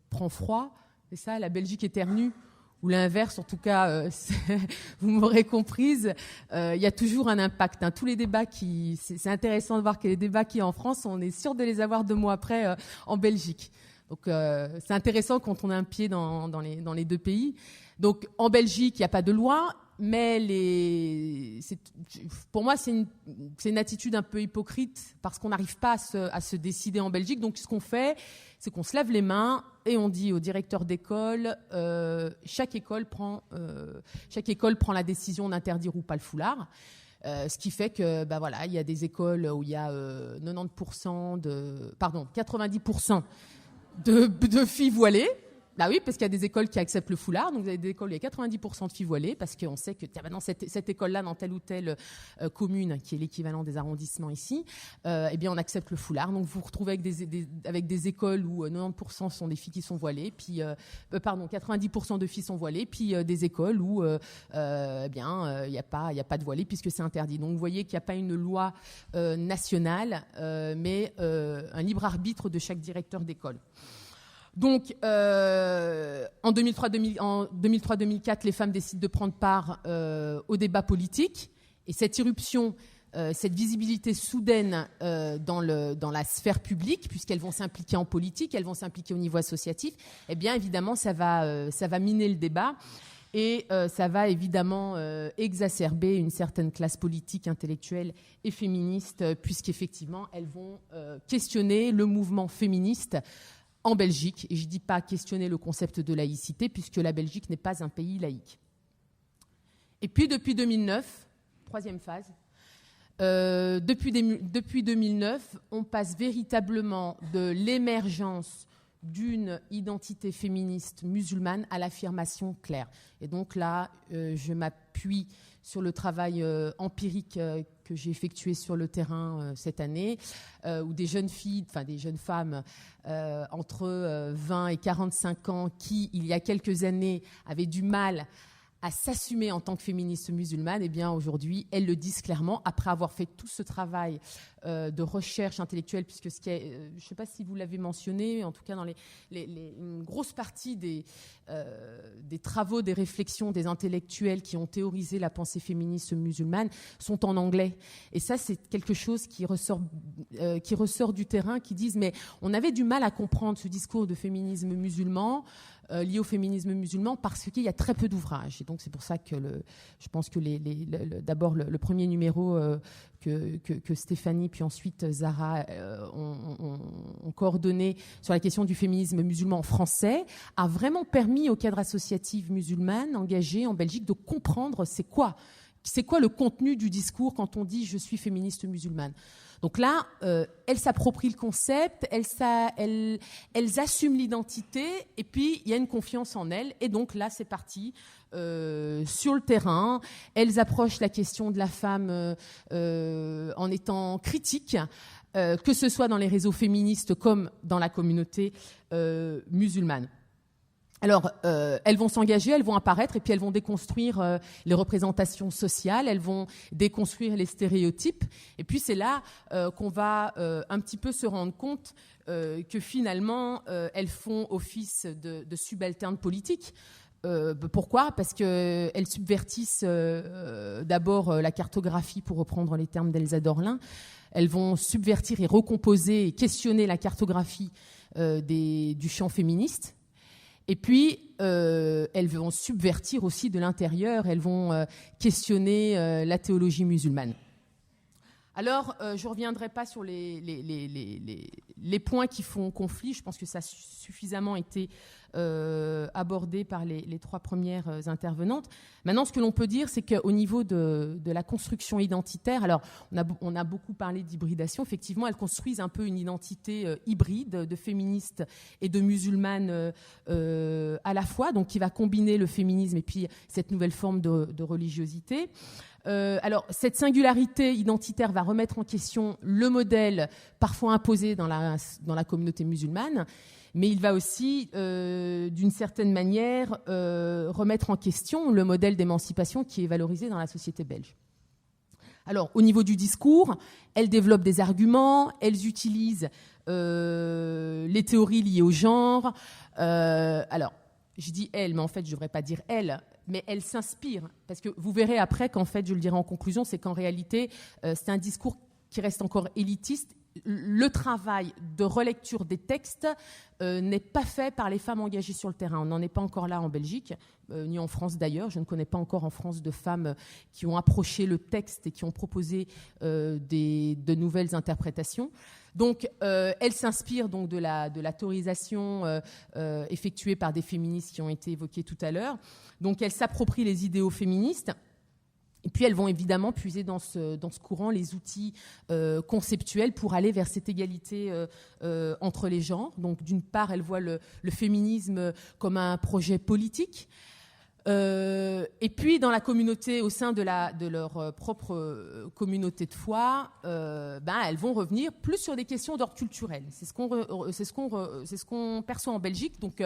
prend froid, c'est ça, la Belgique éternue, ou l'inverse, en tout cas, vous m'aurez comprise, il y a toujours un impact. Tous les débats c'est intéressant de voir que les débats qui en France, on est sûr de les avoir 2 mois après en Belgique. Donc c'est intéressant quand on a un pied dans les 2 pays. Donc en Belgique, il n'y a pas de loi, mais pour moi, c'est une attitude un peu hypocrite parce qu'on n'arrive pas à se décider en Belgique. Donc ce qu'on fait, c'est qu'on se lave les mains et on dit au directeur d'école, chaque école prend la décision d'interdire ou pas le foulard. Ce qui fait que, il y a des écoles où il y a 90% de filles voilées. Bah oui, parce qu'il y a des écoles qui acceptent le foulard. Donc, vous avez des écoles où il y a 90% de filles voilées parce qu'on sait que dans cette école-là, dans telle ou telle commune, qui est l'équivalent des arrondissements ici, on accepte le foulard. Donc, vous vous retrouvez avec des écoles où 90% sont des filles qui sont voilées, puis 90% de filles sont voilées, puis des écoles où il n'y a pas de voilées puisque c'est interdit. Donc, vous voyez qu'il n'y a pas une loi nationale, mais un libre arbitre de chaque directeur d'école. Donc, en 2003-2004, les femmes décident de prendre part au débat politique. Et cette irruption, cette visibilité soudaine dans la sphère publique, puisqu'elles vont s'impliquer en politique, elles vont s'impliquer au niveau associatif, eh bien, évidemment, ça va miner le débat. Et ça va évidemment exacerber une certaine classe politique, intellectuelle et féministe, puisqu'effectivement, elles vont questionner le mouvement féministe en Belgique, et je ne dis pas questionner le concept de laïcité, puisque la Belgique n'est pas un pays laïque. Et puis depuis 2009, troisième phase, depuis 2009, on passe véritablement de l'émergence d'une identité féministe musulmane à l'affirmation claire. Et donc là, je m'appuie sur le travail empirique que j'ai effectué sur le terrain cette année, où des jeunes filles, enfin des jeunes femmes entre 20 et 45 ans qui, il y a quelques années, avaient du mal à s'assumer en tant que féministe musulmane, eh bien aujourd'hui, elles le disent clairement, après avoir fait tout ce travail de recherche intellectuelle, puisque ce qui est, je ne sais pas si vous l'avez mentionné, en tout cas dans une grosse partie des travaux, des réflexions des intellectuels qui ont théorisé la pensée féministe musulmane sont en anglais. Et ça, c'est quelque chose qui ressort du terrain, qui disent, mais on avait du mal à comprendre ce discours de féminisme musulman, lié au féminisme musulman, parce qu'il y a très peu d'ouvrages. Et donc c'est pour ça que je pense que d'abord le premier numéro que Stéphanie puis ensuite Zahra ont coordonné sur la question du féminisme musulman en français a vraiment permis aux cadres associatifs musulmanes engagés en Belgique de comprendre c'est quoi le contenu du discours quand on dit « je suis féministe musulmane ». Donc là, elles s'approprient le concept, elles assument l'identité, et puis il y a une confiance en elles. Et donc là, c'est parti sur le terrain. Elles approchent la question de la femme en étant critiques, que ce soit dans les réseaux féministes comme dans la communauté musulmane. Alors, elles vont s'engager, elles vont apparaître et puis elles vont déconstruire les représentations sociales, elles vont déconstruire les stéréotypes. Et puis c'est là qu'on va un petit peu se rendre compte que finalement, elles font office de subalternes politiques. Pourquoi ? Parce qu'elles subvertissent d'abord la cartographie, pour reprendre les termes d'Elsa Dorlin. Elles vont subvertir et recomposer et questionner la cartographie du champ féministe. Et puis, elles vont subvertir aussi de l'intérieur, elles vont questionner la théologie musulmane. Alors, je ne reviendrai pas sur les points qui font conflit. Je pense que ça a suffisamment été abordé par les trois premières intervenantes. Maintenant, ce que l'on peut dire, c'est qu'au niveau de la construction identitaire, alors on a beaucoup parlé d'hybridation. Effectivement, elles construisent un peu une identité hybride de féministes et de musulmanes à la fois, donc qui va combiner le féminisme et puis cette nouvelle forme de religiosité. Alors, cette singularité identitaire va remettre en question le modèle parfois imposé dans la communauté musulmane, mais il va aussi, d'une certaine manière, remettre en question le modèle d'émancipation qui est valorisé dans la société belge. Alors, au niveau du discours, elles développent des arguments, elles utilisent les théories liées au genre. Alors, je dis elles, mais en fait, je ne devrais pas dire elles, mais elles s'inspirent. Parce que vous verrez après qu'en fait, je le dirai en conclusion, c'est qu'en réalité, c'est un discours qui reste encore élitiste. Le travail de relecture des textes n'est pas fait par les femmes engagées sur le terrain. On n'en est pas encore là en Belgique, ni en France d'ailleurs. Je ne connais pas encore en France de femmes qui ont approché le texte et qui ont proposé de nouvelles interprétations. Donc, elle s'inspire donc de la théorisation effectuée par des féministes qui ont été évoquées tout à l'heure. Donc, elle s'approprie les idéaux féministes. Et puis, elles vont évidemment puiser dans ce courant les outils conceptuels pour aller vers cette égalité entre les genres. Donc, d'une part, elles voient le féminisme comme un projet politique. Et puis, dans la communauté, au sein de leur propre communauté de foi, elles vont revenir plus sur des questions d'ordre culturel. C'est ce qu'on perçoit en Belgique. Donc,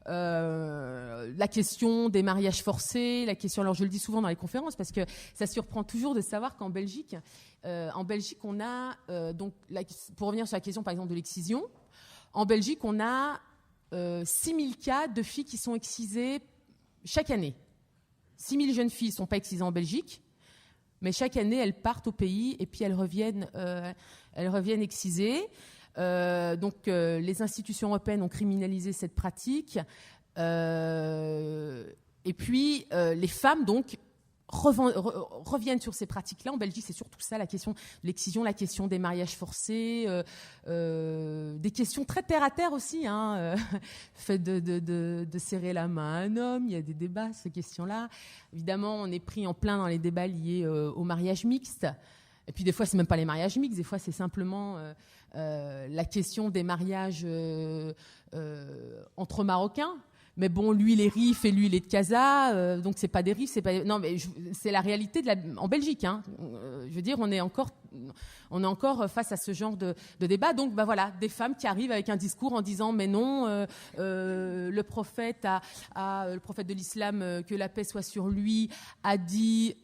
la question des mariages forcés, la question, alors je le dis souvent dans les conférences parce que ça surprend toujours de savoir qu'en Belgique, on a, donc, pour revenir sur la question par exemple de l'excision, en Belgique, on a 6000 cas de filles qui sont excisées chaque année. 6000 jeunes filles ne sont pas excisées en Belgique, mais chaque année, elles partent au pays et puis elles reviennent excisées. Donc, les institutions européennes ont criminalisé cette pratique. Et puis, les femmes, donc, reviennent sur ces pratiques-là. En Belgique, c'est surtout ça, la question de l'excision, la question des mariages forcés, des questions très terre-à-terre aussi, fait de serrer la main à un homme. Il y a des débats, ces questions-là. Évidemment, on est pris en plein dans les débats liés au mariage mixte. Et puis des fois, c'est même pas les mariages mixtes, des fois, c'est simplement la question des mariages entre Marocains. Mais bon, lui, il est RIF et lui, il est de Casa, donc c'est pas des RIF, c'est pas. Non, mais c'est la réalité en Belgique. Hein. Je veux dire, on est encore face à ce genre de débat. Donc, bah voilà, des femmes qui arrivent avec un discours en disant, mais non, le prophète le prophète de l'islam, que la paix soit sur lui, a dit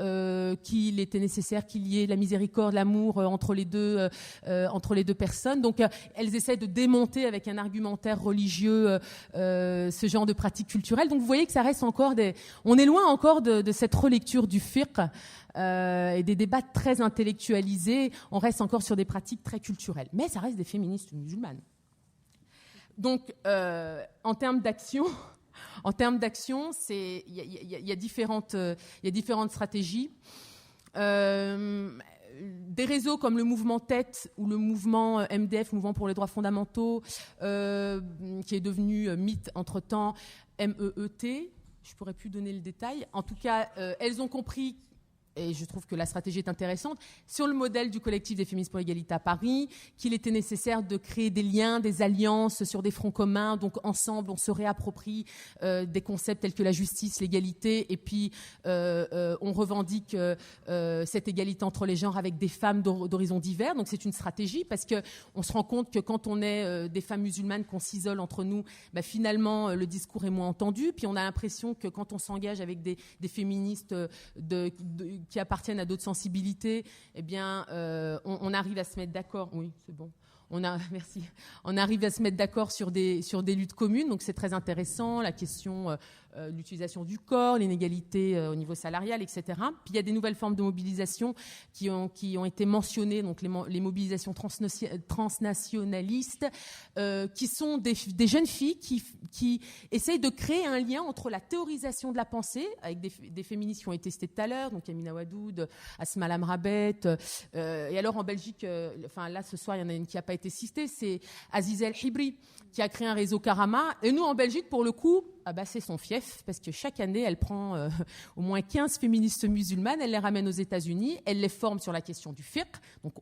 qu'il était nécessaire qu'il y ait la miséricorde, l'amour entre les deux personnes. Donc, elles essaient de démonter avec un argumentaire religieux ce genre de pratiques culturelles. Donc vous voyez que ça reste encore on est loin encore de cette relecture du fiqh et des débats très intellectualisés. On reste encore sur des pratiques très culturelles. Mais ça reste des féministes musulmanes. Donc en termes d'action, il y a différentes stratégies. Des réseaux comme le mouvement TET ou le mouvement MDF, Mouvement pour les droits fondamentaux, qui est devenu MIT entre-temps, MEET, je ne pourrais plus donner le détail. En tout cas, elles ont compris, et je trouve que la stratégie est intéressante, sur le modèle du collectif des féministes pour l'égalité à Paris, qu'il était nécessaire de créer des liens, des alliances sur des fronts communs. Donc ensemble, on se réapproprie des concepts tels que la justice, l'égalité, et puis on revendique cette égalité entre les genres avec des femmes d'horizons divers. Donc c'est une stratégie parce qu'on se rend compte que quand on est des femmes musulmanes, qu'on s'isole entre nous, bah, finalement le discours est moins entendu. Puis on a l'impression que quand on s'engage avec des féministes qui appartiennent à d'autres sensibilités, eh bien, on arrive à se mettre d'accord. Oui, c'est bon. Merci. On arrive à se mettre d'accord sur des luttes communes, donc c'est très intéressant. La question de l'utilisation du corps, l'inégalité au niveau salarial, etc. Puis il y a des nouvelles formes de mobilisation qui ont été mentionnées, donc les mobilisations transnationalistes, qui sont des jeunes filles qui essayent de créer un lien entre la théorisation de la pensée, avec des féministes qui ont été citées tout à l'heure, donc Amina Wadoud, Asma Lamrabet, et alors en Belgique, là ce soir il y en a une qui n'a pas été citée, c'est Aziza El Hibri, qui a créé un réseau Karama. Et nous en Belgique, pour le coup, c'est son fief, parce que chaque année, elle prend au moins 15 féministes musulmanes, elle les ramène aux États-Unis, elle les forme sur la question du fiqh. Donc,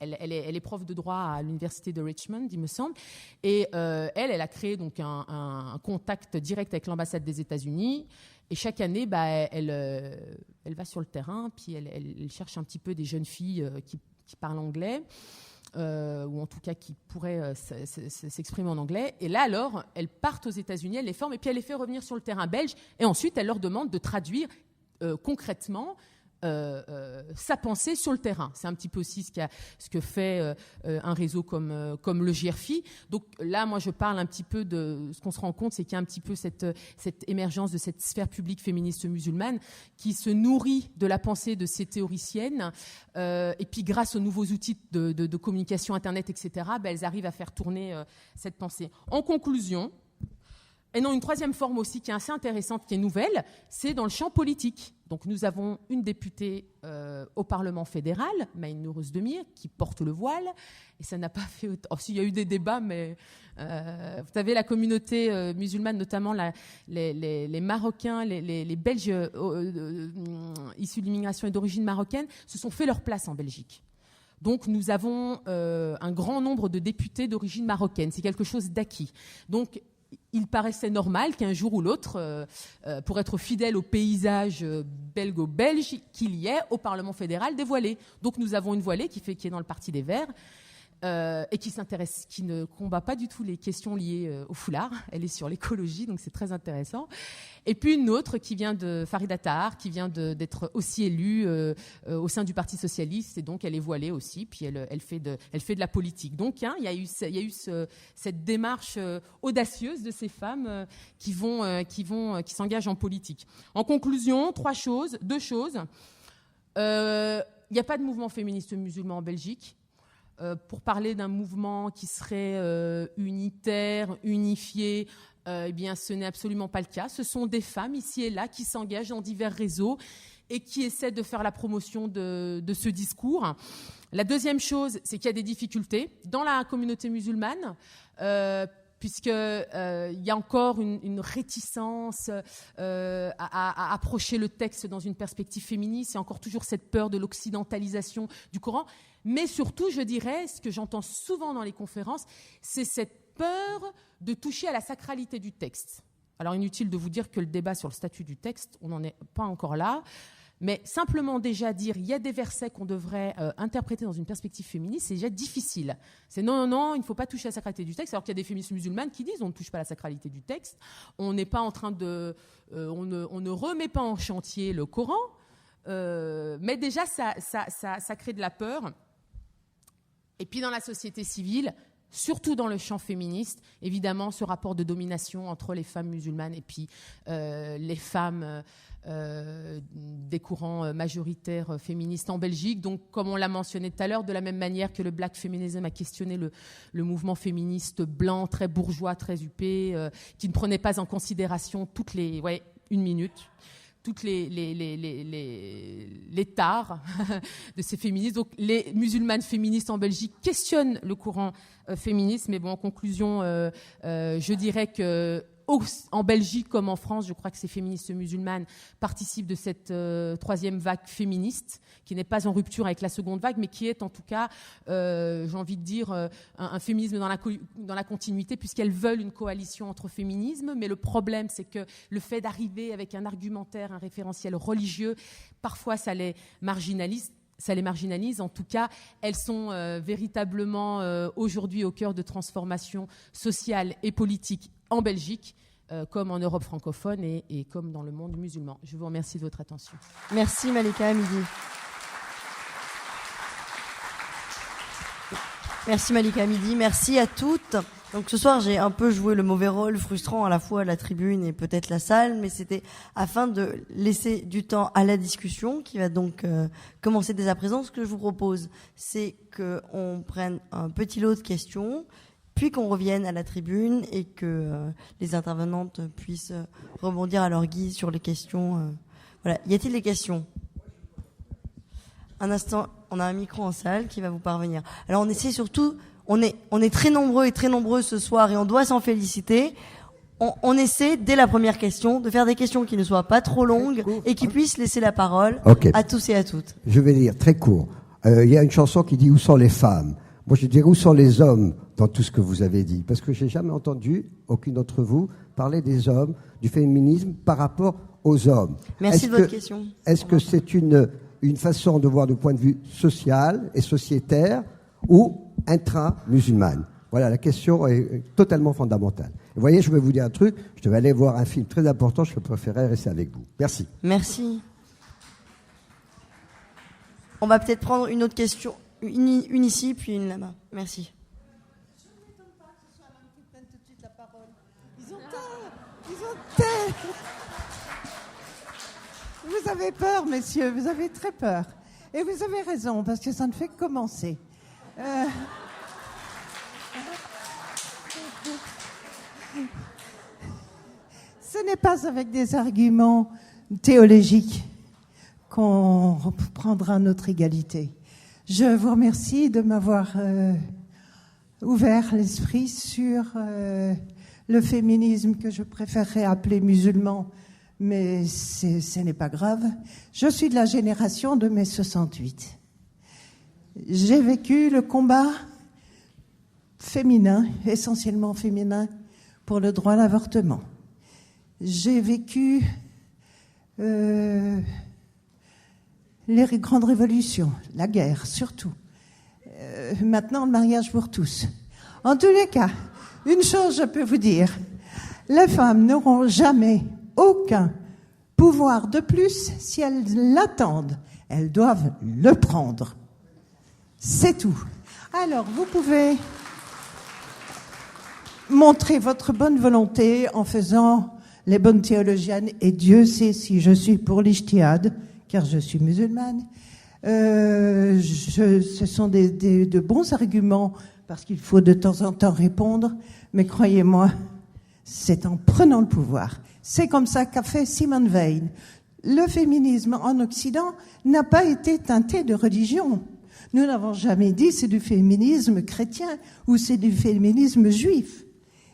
elle est prof de droit à l'université de Richmond, il me semble. Et elle a créé donc un contact direct avec l'ambassade des États-Unis. Et chaque année, elle va sur le terrain, puis elle cherche un petit peu des jeunes filles qui parlent anglais. Ou en tout cas qui pourraient s'exprimer en anglais. Et là, alors, elles partent aux États-Unis, elles les forment, et puis elles les fait revenir sur le terrain belge, et ensuite, elle leur demande de traduire concrètement sa pensée sur le terrain. C'est un petit peu aussi ce que fait un réseau comme le GRFI. Donc là, moi, je parle un petit peu de ce qu'on se rend compte, c'est qu'il y a un petit peu cette émergence de cette sphère publique féministe musulmane qui se nourrit de la pensée de ces théoriciennes, et puis grâce aux nouveaux outils de communication Internet, etc., elles arrivent à faire tourner cette pensée. En conclusion, et non, une troisième forme aussi qui est assez intéressante, qui est nouvelle, c'est dans le champ politique. Donc nous avons une députée au Parlement fédéral, Maïn Ozdemir, qui porte le voile. Et ça n'a pas fait autant. Oh, s'il y a eu des débats, mais vous savez, la communauté musulmane, notamment les Marocains, les Belges issus de l'immigration et d'origine marocaine, se sont fait leur place en Belgique. Donc nous avons un grand nombre de députés d'origine marocaine. C'est quelque chose d'acquis. Donc il paraissait normal qu'un jour ou l'autre, pour être fidèle au paysage belgo-belge, qu'il y ait au Parlement fédéral des voilées. Donc nous avons une voilée qui est dans le Parti des Verts et qui ne combat pas du tout les questions liées au foulard. Elle est sur l'écologie, donc c'est très intéressant. Et puis une autre qui vient de Farida Tahar, qui vient d'être aussi élue au sein du Parti socialiste, et donc elle est voilée aussi, puis elle fait de la politique. Donc il y a eu cette démarche audacieuse de ces femmes qui s'engagent en politique. En conclusion, deux choses. Il n'y a pas de mouvement féministe musulman en Belgique. Pour parler d'un mouvement qui serait unitaire, unifié, eh bien, ce n'est absolument pas le cas. Ce sont des femmes ici et là qui s'engagent dans divers réseaux et qui essaient de faire la promotion de ce discours. La deuxième chose, c'est qu'il y a des difficultés dans la communauté musulmane puisque il y a encore une réticence à approcher le texte dans une perspective féministe. Il y a encore toujours cette peur de l'occidentalisation du Coran. Mais surtout, je dirais, ce que j'entends souvent dans les conférences, c'est cette peur de toucher à la sacralité du texte. Alors, inutile de vous dire que le débat sur le statut du texte, on n'en est pas encore là. Mais simplement déjà dire il y a des versets qu'on devrait interpréter dans une perspective féministe, c'est déjà difficile. C'est non, il ne faut pas toucher à la sacralité du texte, alors qu'il y a des féministes musulmanes qui disent on ne touche pas à la sacralité du texte, on n'est pas en train de, on ne remet pas en chantier le Coran, mais déjà ça crée de la peur. Et puis dans la société civile, surtout dans le champ féministe, évidemment, ce rapport de domination entre les femmes musulmanes et puis les femmes des courants majoritaires féministes en Belgique. Donc, comme on l'a mentionné tout à l'heure, de la même manière que le black feminism a questionné le mouvement féministe blanc, très bourgeois, très huppé, qui ne prenait pas en considération toutes les... Ouais, une minute. Toutes les tares de ces féministes. Donc, les musulmanes féministes en Belgique questionnent le courant féministe. Mais bon, en conclusion, je dirais que en Belgique comme en France, je crois que ces féministes musulmanes participent de cette troisième vague féministe, qui n'est pas en rupture avec la seconde vague, mais qui est en tout cas, j'ai envie de dire, un féminisme dans la continuité, puisqu'elles veulent une coalition entre féminismes. Mais le problème, c'est que le fait d'arriver avec un argumentaire, un référentiel religieux, parfois ça les marginalise. En tout cas, elles sont véritablement aujourd'hui au cœur de transformations sociales et politiques en Belgique, comme en Europe francophone et comme dans le monde musulman. Je vous remercie de votre attention. Merci Malika Hamidi. Merci Malika Hamidi, merci à toutes. Donc ce soir, j'ai un peu joué le mauvais rôle, frustrant à la fois la tribune et peut-être la salle, mais c'était afin de laisser du temps à la discussion qui va donc commencer dès à présent. Ce que je vous propose, c'est qu'on prenne un petit lot de questions, puis qu'on revienne à la tribune et que les intervenantes puissent rebondir à leur guise sur les questions. Voilà. Y a-t-il des questions ? Un instant, on a un micro en salle qui va vous parvenir. Alors on essaie surtout... On est très nombreux et très nombreuses ce soir et on doit s'en féliciter. On essaie, dès la première question, de faire des questions qui ne soient pas trop longues et qui puissent laisser la parole à tous et à toutes. Je vais lire très court. Il y a une chanson qui dit « Où sont les femmes ?» Moi, je dirais « Où sont les hommes ?» dans tout ce que vous avez dit. Parce que j'ai jamais entendu, aucune d'entre vous, parler des hommes, du féminisme par rapport aux hommes. Merci de votre question. Est-ce que c'est une façon de voir du point de vue social et sociétaire ou intra-musulmane? Voilà, la question est totalement fondamentale. Vous voyez, je vais vous dire un truc, je devais aller voir un film très important, je préférais rester avec vous. Merci. Merci. On va peut-être prendre une autre question, une ici, puis une là-bas. Merci. Je ne m'étonne pas que ce soit l'homme qui prenne tout de suite la parole. Ils ont tort. Vous avez peur, messieurs, vous avez très peur. Et vous avez raison, parce que ça ne fait que commencer. Ce n'est pas avec des arguments théologiques qu'on reprendra notre égalité. Je vous remercie de m'avoir ouvert l'esprit sur le féminisme que je préférerais appeler musulman, mais ce n'est pas grave. Je suis de la génération de mai 68. J'ai vécu le combat féminin, essentiellement féminin, pour le droit à l'avortement. J'ai vécu les grandes révolutions, la guerre surtout. Maintenant, le mariage pour tous. En tous les cas, une chose je peux vous dire, les femmes n'auront jamais aucun pouvoir de plus si elles l'attendent. Elles doivent le prendre. C'est tout. Alors, vous pouvez montrer votre bonne volonté en faisant les bonnes théologiennes, et Dieu sait si je suis pour l'ijtihad, car je suis musulmane. Ce sont de bons arguments, parce qu'il faut de temps en temps répondre, mais croyez-moi, c'est en prenant le pouvoir. C'est comme ça qu'a fait Simone Veil. Le féminisme en Occident n'a pas été teinté de religion. Nous n'avons jamais dit c'est du féminisme chrétien ou c'est du féminisme juif.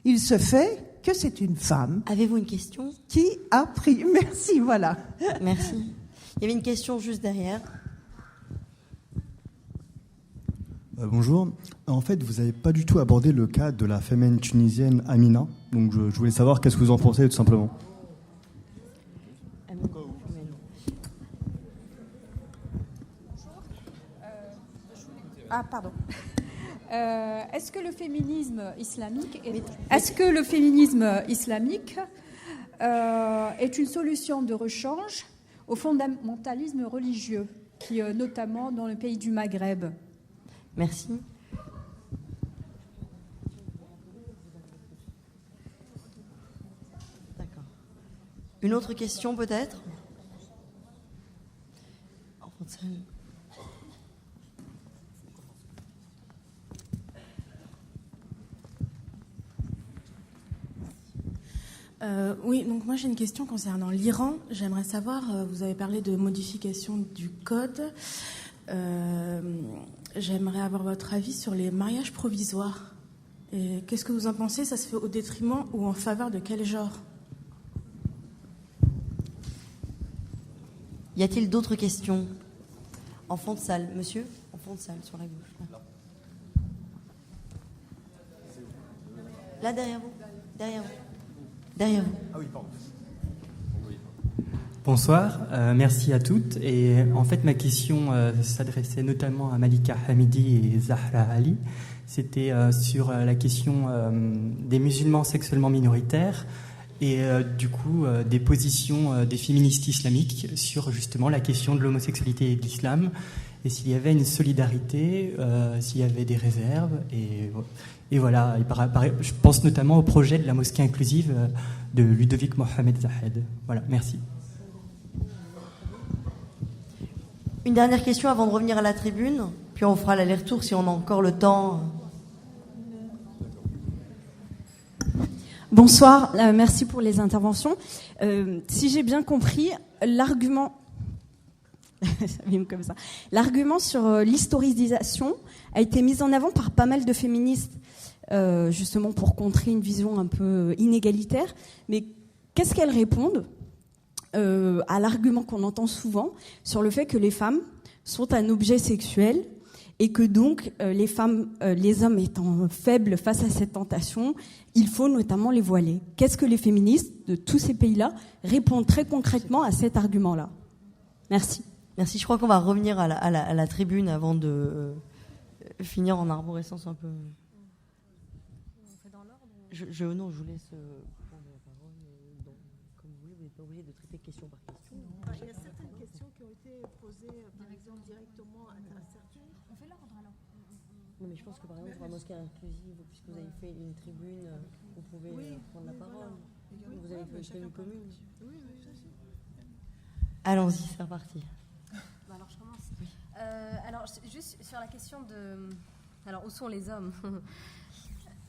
Il se fait que c'est une femme Avez-vous une question? qui a pris... Merci, voilà. Merci. Il y avait une question juste derrière. Bonjour. En fait, vous n'avez pas du tout abordé le cas de la féminine tunisienne Amina. Donc, je voulais savoir qu'est-ce que vous en pensez, tout simplement. Ah, pardon. Est-ce que le féminisme islamique est une solution de rechange au fondamentalisme religieux, qui notamment dans le pays du Maghreb? Merci. D'accord. Une autre question peut-être? Oui, donc moi j'ai une question concernant l'Iran. J'aimerais savoir, vous avez parlé de modification du code. J'aimerais avoir votre avis sur les mariages provisoires. Et qu'est-ce que vous en pensez? Ça se fait au détriment ou en faveur de quel genre? Y a-t-il d'autres questions? En fond de salle, monsieur? En fond de salle, sur la gauche. Là, derrière vous. Derrière vous. Derrière vous. Ah oui, pardon. Bonsoir, merci à toutes. Et en fait, ma question s'adressait notamment à Malika Hamidi et Zahra Ali. C'était sur la question des musulmans sexuellement minoritaires et du coup des positions des féministes islamiques sur justement la question de l'homosexualité et de l'islam, et s'il y avait une solidarité, s'il y avait des réserves. Et voilà, je pense notamment au projet de la mosquée inclusive de Ludovic Mohamed Zahed. Voilà, merci. Une dernière question avant de revenir à la tribune, puis on fera l'aller-retour si on a encore le temps. Bonsoir, merci pour les interventions. Si j'ai bien compris, l'argument sur l'historisation a été mis en avant par pas mal de féministes, justement pour contrer une vision un peu inégalitaire. Mais qu'est-ce qu'elles répondent à l'argument qu'on entend souvent sur le fait que les femmes sont un objet sexuel et que donc les hommes étant faibles face à cette tentation, il faut notamment les voiler. Qu'est-ce que les féministes de tous ces pays-là répondent très concrètement à cet argument-là? Merci. Merci, je crois qu'on va revenir à la tribune avant de finir en arborescence un peu. Non, je vous laisse prendre la parole comme vous voulez, vous n'êtes pas obligé de traiter question par question. Il y a certaines questions qui ont été posées, par exemple, directement à certains. On fait l'ordre alors. Non, mais je pense que par exemple, sur la mosquée inclusive, puisque vous avez fait une tribune, vous pouvez prendre la parole. Voilà. Vous avez fait une commune. Oui, ça c'est. Allons-y, c'est reparti. Alors, je commence. Oui. Alors, juste sur la question de... Alors, où sont les hommes?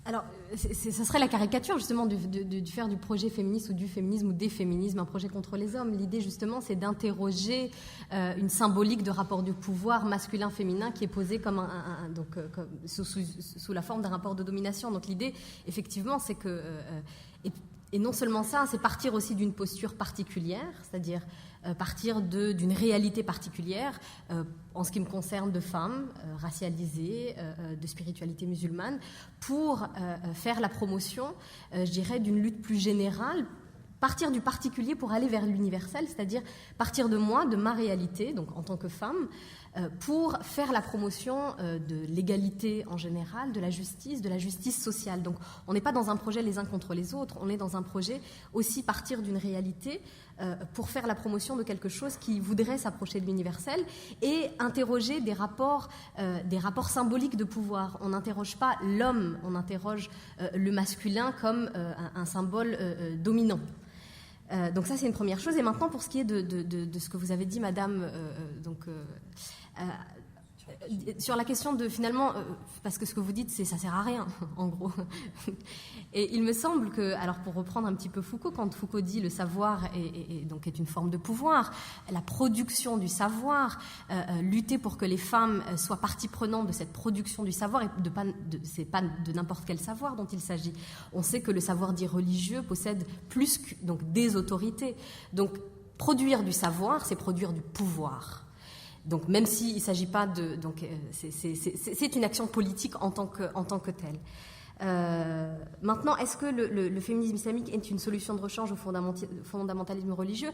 Alors, ce serait la caricature, justement, de faire du projet féministe ou du féminisme ou des féminismes un projet contre les hommes. L'idée, justement, c'est d'interroger une symbolique de rapport de pouvoir masculin-féminin qui est posée comme sous la forme d'un rapport de domination. Donc, l'idée, effectivement, c'est que... Et non seulement ça, c'est partir aussi d'une posture particulière, c'est-à-dire partir d'une réalité particulière, en ce qui me concerne de femmes racialisées, de spiritualité musulmane, pour faire la promotion, je dirais, d'une lutte plus générale, partir du particulier pour aller vers l'universel, c'est-à-dire partir de moi, de ma réalité, donc en tant que femme, pour faire la promotion de l'égalité en général, de la justice sociale. Donc on n'est pas dans un projet les uns contre les autres, on est dans un projet aussi partir d'une réalité pour faire la promotion de quelque chose qui voudrait s'approcher de l'universel et interroger des rapports symboliques de pouvoir. On n'interroge pas l'homme, on interroge le masculin comme un symbole dominant. Donc ça, c'est une première chose. Et maintenant, pour ce qui est de ce que vous avez dit, madame, Sur la question de finalement, parce que ce que vous dites, ça sert à rien, en gros. Et il me semble que, alors pour reprendre un petit peu Foucault, quand Foucault dit le savoir donc est une forme de pouvoir, la production du savoir, lutter pour que les femmes soient partie prenante de cette production du savoir, et c'est pas de n'importe quel savoir dont il s'agit. On sait que le savoir dit religieux possède plus que donc des autorités. Donc produire du savoir, c'est produire du pouvoir. Donc même s'il ne s'agit pas de... Donc c'est une action politique en tant que telle. Maintenant, est-ce que le féminisme islamique est une solution de rechange au fondamentalisme religieux?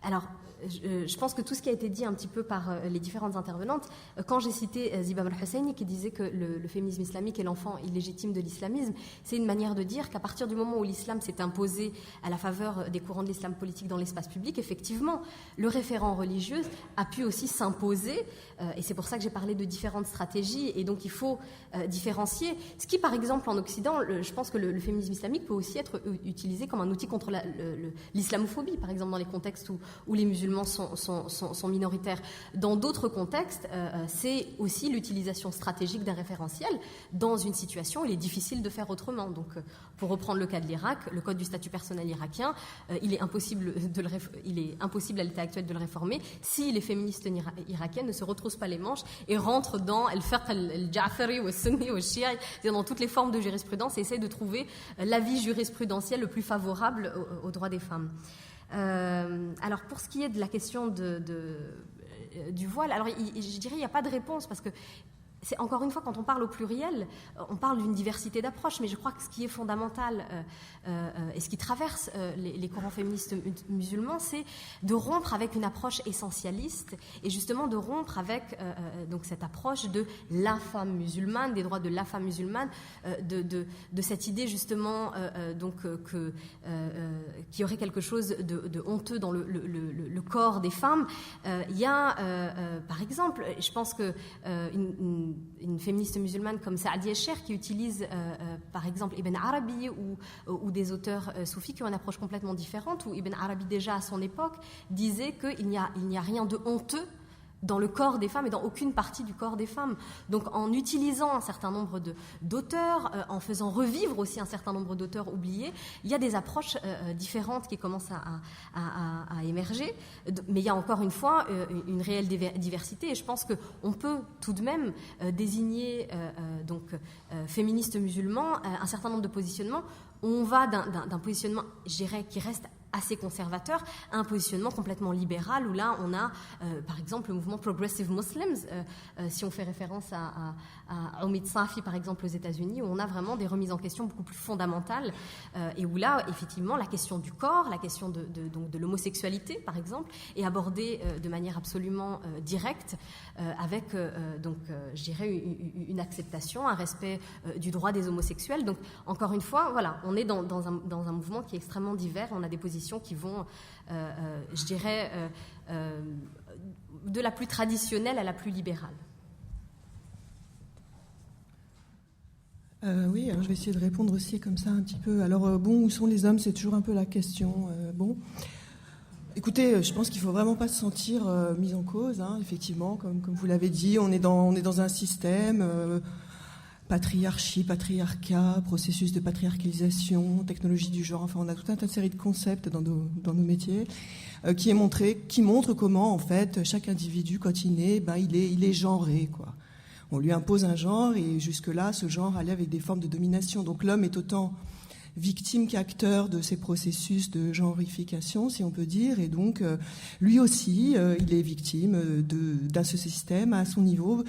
Alors, je pense que tout ce qui a été dit un petit peu par les différentes intervenantes, quand j'ai cité Zibab al-Husseini qui disait que le féminisme islamique est l'enfant illégitime de l'islamisme, c'est une manière de dire qu'à partir du moment où l'islam s'est imposé à la faveur des courants de l'islam politique dans l'espace public, effectivement, le référent religieux a pu aussi s'imposer, et c'est pour ça que j'ai parlé de différentes stratégies, et donc il faut différencier. Ce qui, par exemple, en Occident, je pense que le féminisme islamique peut aussi être utilisé comme un outil contre l'islamophobie, par exemple dans les contextes où les musulmans sont minoritaires. Dans d'autres contextes, c'est aussi l'utilisation stratégique d'un référentiel dans une situation où il est difficile de faire autrement. Donc, pour reprendre le cas de l'Irak, le code du statut personnel irakien, il est impossible à l'état actuel de le réformer si les féministes irakiennes ne se retroussent pas les manches et rentrent dans al-fiqh al-ja'fari ou al-sunni ou al-shi'i, c'est-à-dire dans toutes les formes de jurisprudence, et essayent de trouver l'avis jurisprudentiel le plus favorable aux droits des femmes. Alors pour ce qui est de la question du voile, alors je dirais il n'y a pas de réponse, parce que c'est encore une fois, quand on parle au pluriel, on parle d'une diversité d'approches, mais je crois que ce qui est fondamental et ce qui traverse les courants féministes musulmans, c'est de rompre avec une approche essentialiste, et justement de rompre avec donc cette approche de la femme musulmane, des droits de la femme musulmane, de cette idée justement qu'il y aurait quelque chose de honteux dans le corps des femmes. Il y a par exemple, je pense que une féministe musulmane comme Saadiya Cher qui utilise par exemple Ibn Arabi ou des auteurs soufis qui ont une approche complètement différente, où Ibn Arabi déjà à son époque disait qu'il n'y a rien de honteux dans le corps des femmes et dans aucune partie du corps des femmes. Donc en utilisant un certain nombre d'auteurs, en faisant revivre aussi un certain nombre d'auteurs oubliés, il y a des approches différentes qui commencent à émerger, mais il y a encore une fois une réelle diversité, et je pense qu'on peut tout de même désigner féministes musulmans un certain nombre de positionnements. On va d'un positionnement, je dirais, qui reste assez conservateur, à un positionnement complètement libéral, où là on a par exemple le mouvement Progressive Muslims, si on fait référence à Omid Safi par exemple aux États-Unis, où on a vraiment des remises en question beaucoup plus fondamentales, et où là effectivement la question du corps, la question de l'homosexualité par exemple est abordée de manière absolument directe, avec je dirais une acceptation, un respect du droit des homosexuels. Donc encore une fois, voilà, on est dans un mouvement qui est extrêmement divers, on a des positions qui vont, je dirais, de la plus traditionnelle à la plus libérale. Oui, alors je vais essayer de répondre aussi comme ça un petit peu. Alors où sont les hommes? C'est toujours un peu la question. Écoutez, je pense qu'il ne faut vraiment pas se sentir mis en cause. Effectivement, comme vous l'avez dit, on est dans un système... patriarchie, patriarcat, processus de patriarcalisation, technologie du genre, enfin on a toute une série de concepts dans nos métiers qui montrent comment en fait chaque individu quand il naît, il est genré, quoi. On lui impose un genre, et jusque-là ce genre allait avec des formes de domination. Donc l'homme est autant victime qu'acteur de ces processus de genrification, si on peut dire, et donc lui aussi il est victime d'un ce système à son niveau.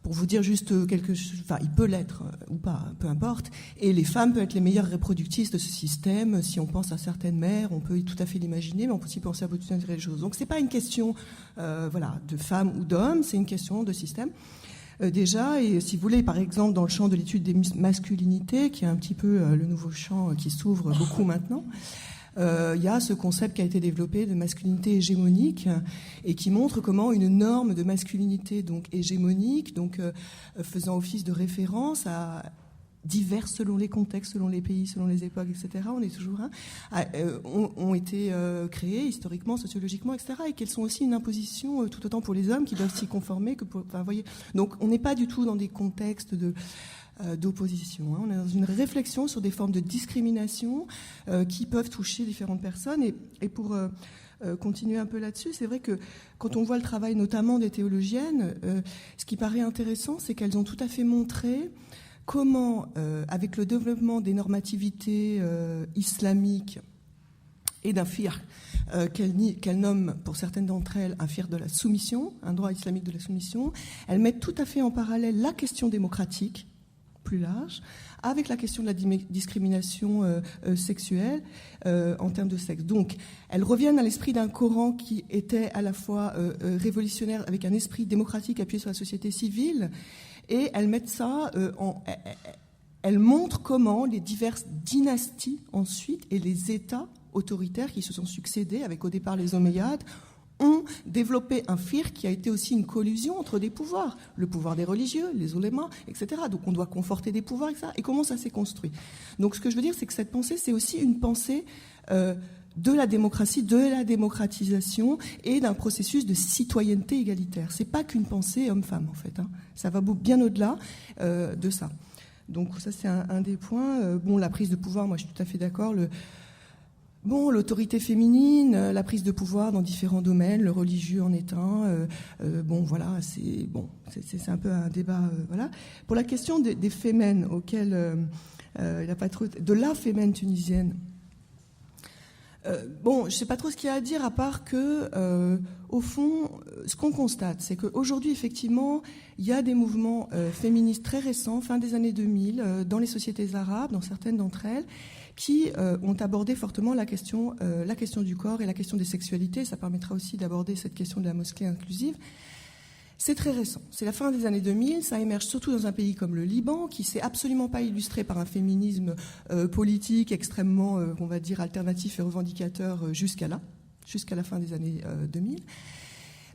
Pour vous dire juste quelque chose, enfin, il peut l'être ou pas, peu importe. Et les femmes peuvent être les meilleures reproductrices de ce système. Si on pense à certaines mères, on peut tout à fait l'imaginer, mais on peut aussi penser à beaucoup de choses. Donc, c'est pas une question, de femme ou d'homme, c'est une question de système. Déjà, et si vous voulez, par exemple, dans le champ de l'étude des masculinités, qui est un petit peu le nouveau champ qui s'ouvre beaucoup maintenant. Il y a ce concept qui a été développé de masculinité hégémonique et qui montre comment une norme de masculinité donc hégémonique, donc faisant office de référence à diverses selon les contextes, selon les pays, selon les époques, etc. On est toujours ont été créées historiquement, sociologiquement, etc. Et qu'elles sont aussi une imposition tout autant pour les hommes qui doivent s'y conformer que pour. Enfin, voyez. Donc, on n'est pas du tout dans des contextes d'opposition. On est dans une réflexion sur des formes de discrimination qui peuvent toucher différentes personnes. Et pour continuer un peu là-dessus, c'est vrai que quand on voit le travail notamment des théologiennes, ce qui paraît intéressant, c'est qu'elles ont tout à fait montré comment, avec le développement des normativités islamiques et d'un fiqh qu'elles nomment, pour certaines d'entre elles, un fiqh de la soumission, un droit islamique de la soumission, elles mettent tout à fait en parallèle la question démocratique, plus large, avec la question de la discrimination sexuelle en termes de sexe. Donc, elles reviennent à l'esprit d'un Coran qui était à la fois révolutionnaire, avec un esprit démocratique appuyé sur la société civile, et elles mettent ça elles montrent comment les diverses dynasties ensuite et les États autoritaires qui se sont succédés, avec au départ les Omeyyades, ont développé un fiqh qui a été aussi une collusion entre des pouvoirs, le pouvoir des religieux, les oulémas, etc. Donc on doit conforter des pouvoirs, etc. Et comment ça s'est construit. Donc ce que je veux dire, c'est que cette pensée, c'est aussi une pensée de la démocratie, de la démocratisation et d'un processus de citoyenneté égalitaire. C'est pas qu'une pensée homme-femme, en fait. Ça va bien au-delà de ça. Donc ça, c'est un des points. La prise de pouvoir, moi, je suis tout à fait d'accord. L'autorité féminine, la prise de pouvoir dans différents domaines, le religieux en est un. C'est un peu un débat. Voilà. Pour la question des fémènes auxquelles il n'y a pas trop de la fémène tunisienne. Je ne sais pas trop ce qu'il y a à dire, à part que, au fond, ce qu'on constate, c'est qu'aujourd'hui, effectivement, il y a des mouvements féministes très récents, fin des années 2000, dans les sociétés arabes, dans certaines d'entre elles, qui ont abordé fortement la question du corps et la question des sexualités. Ça permettra aussi d'aborder cette question de la mosquée inclusive. C'est très récent. C'est la fin des années 2000. Ça émerge surtout dans un pays comme le Liban, qui s'est absolument pas illustré par un féminisme politique extrêmement, on va dire, alternatif et revendicateur jusqu'à la fin des années 2000.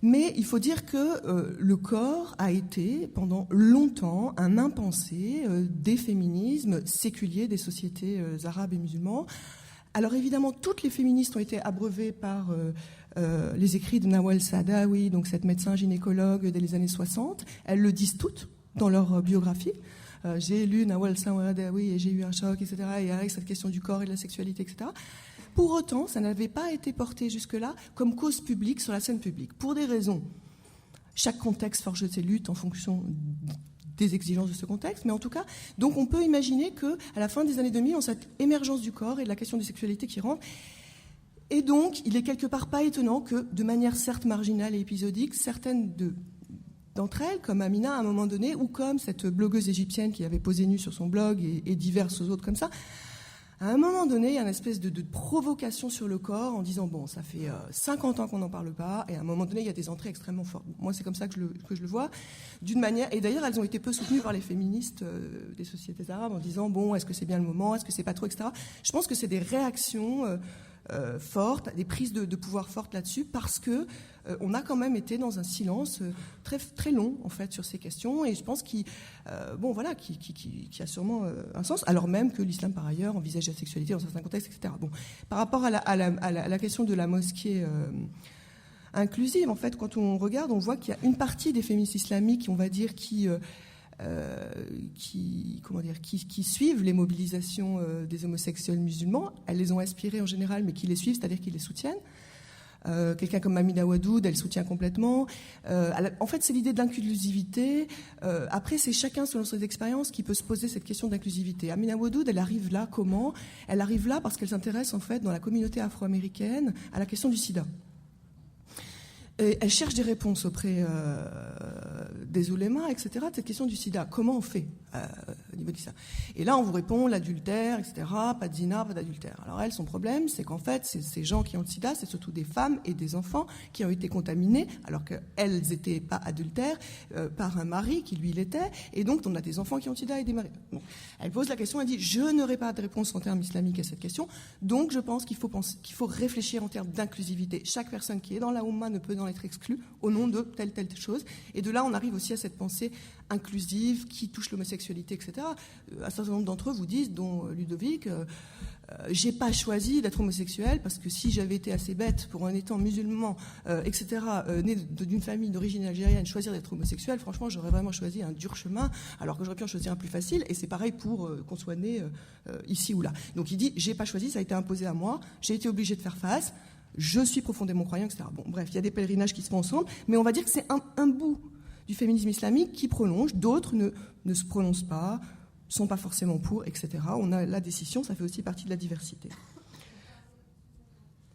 Mais il faut dire que le corps a été, pendant longtemps, un impensé des féminismes séculiers des sociétés arabes et musulmanes. Alors évidemment, toutes les féministes ont été abreuvées par les écrits de Nawal Saadawi, donc cette médecin gynécologue dès les années 60. Elles le disent toutes dans leur biographie. J'ai lu Nawal Saadawi et j'ai eu un choc, etc. Et avec cette question du corps et de la sexualité, etc. Pour autant, ça n'avait pas été porté jusque-là comme cause publique sur la scène publique. Pour des raisons. Chaque contexte forge ses luttes en fonction des exigences de ce contexte, mais en tout cas, donc on peut imaginer qu'à la fin des années 2000, on a cette émergence du corps et de la question de sexualité qui rentre. Et donc, il est quelque part pas étonnant que, de manière certes marginale et épisodique, certaines d'entre elles, comme Amina à un moment donné, ou comme cette blogueuse égyptienne qui avait posé nue sur son blog et diverses autres comme ça, à un moment donné, il y a une espèce de provocation sur le corps en disant, bon, ça fait 50 ans qu'on n'en parle pas, et à un moment donné, il y a des entrées extrêmement fortes. Moi, c'est comme ça que je le vois, d'une manière... Et d'ailleurs, elles ont été peu soutenues par les féministes des sociétés arabes en disant, bon, est-ce que c'est bien le moment, est-ce que c'est pas trop, etc. Je pense que c'est des réactions fortes, des prises de pouvoir fortes là-dessus, parce que on a quand même été dans un silence très, très long, en fait, sur ces questions, et je pense qui a sûrement un sens, alors même que l'islam, par ailleurs, envisage la sexualité dans certains contextes, etc. Bon, par rapport à la question de la mosquée inclusive, en fait, quand on regarde, on voit qu'il y a une partie des féministes islamiques, on va dire, qui suivent les mobilisations des homosexuels musulmans. Elles les ont inspirés en général, mais qui les suivent, c'est-à-dire qui les soutiennent. Quelqu'un comme Amina Wadoud, elle soutient complètement. En fait, c'est l'idée d'inclusivité. Après, c'est chacun selon ses expériences qui peut se poser cette question d'inclusivité. Amina Wadoud, elle arrive là comment ? Elle arrive là parce qu'elle s'intéresse en fait dans la communauté afro-américaine à la question du sida. Et elle cherche des réponses auprès des oulémas, etc., de cette question du sida. Comment on fait au niveau du sida ? Et là, on vous répond l'adultère, etc., pas de zina, pas d'adultère. Alors elle, son problème, c'est qu'en fait, ces gens qui ont le sida, c'est surtout des femmes et des enfants qui ont été contaminés, alors qu'elles n'étaient pas adultères, par un mari qui, lui, l'était. Et donc, on a des enfants qui ont le sida et des maris. Bon. Elle pose la question, elle dit, je n'aurai pas de réponse en termes islamiques à cette question, donc je pense qu'il faut réfléchir en termes d'inclusivité. Chaque personne qui est dans la Oumma ne peut en être exclue au nom de telle chose. Et de là, on arrive aussi à cette pensée inclusive qui touche l'homosexualité, etc. Un certain nombre d'entre eux vous disent, dont Ludovic, j'ai pas choisi d'être homosexuel parce que si j'avais été assez bête pour en étant musulman, etc., né d'une famille d'origine algérienne, choisir d'être homosexuel, franchement, j'aurais vraiment choisi un dur chemin, alors que j'aurais pu en choisir un plus facile. Et c'est pareil pour qu'on soit né ici ou là. Donc il dit, j'ai pas choisi, ça a été imposé à moi, j'ai été obligé de faire face, je suis profondément croyant, etc. Bon, bref, il y a des pèlerinages qui se font ensemble, mais on va dire que c'est un bout du féminisme islamique qui prolonge, d'autres ne se prononcent pas, sont pas forcément pour, etc. On a la décision, ça fait aussi partie de la diversité.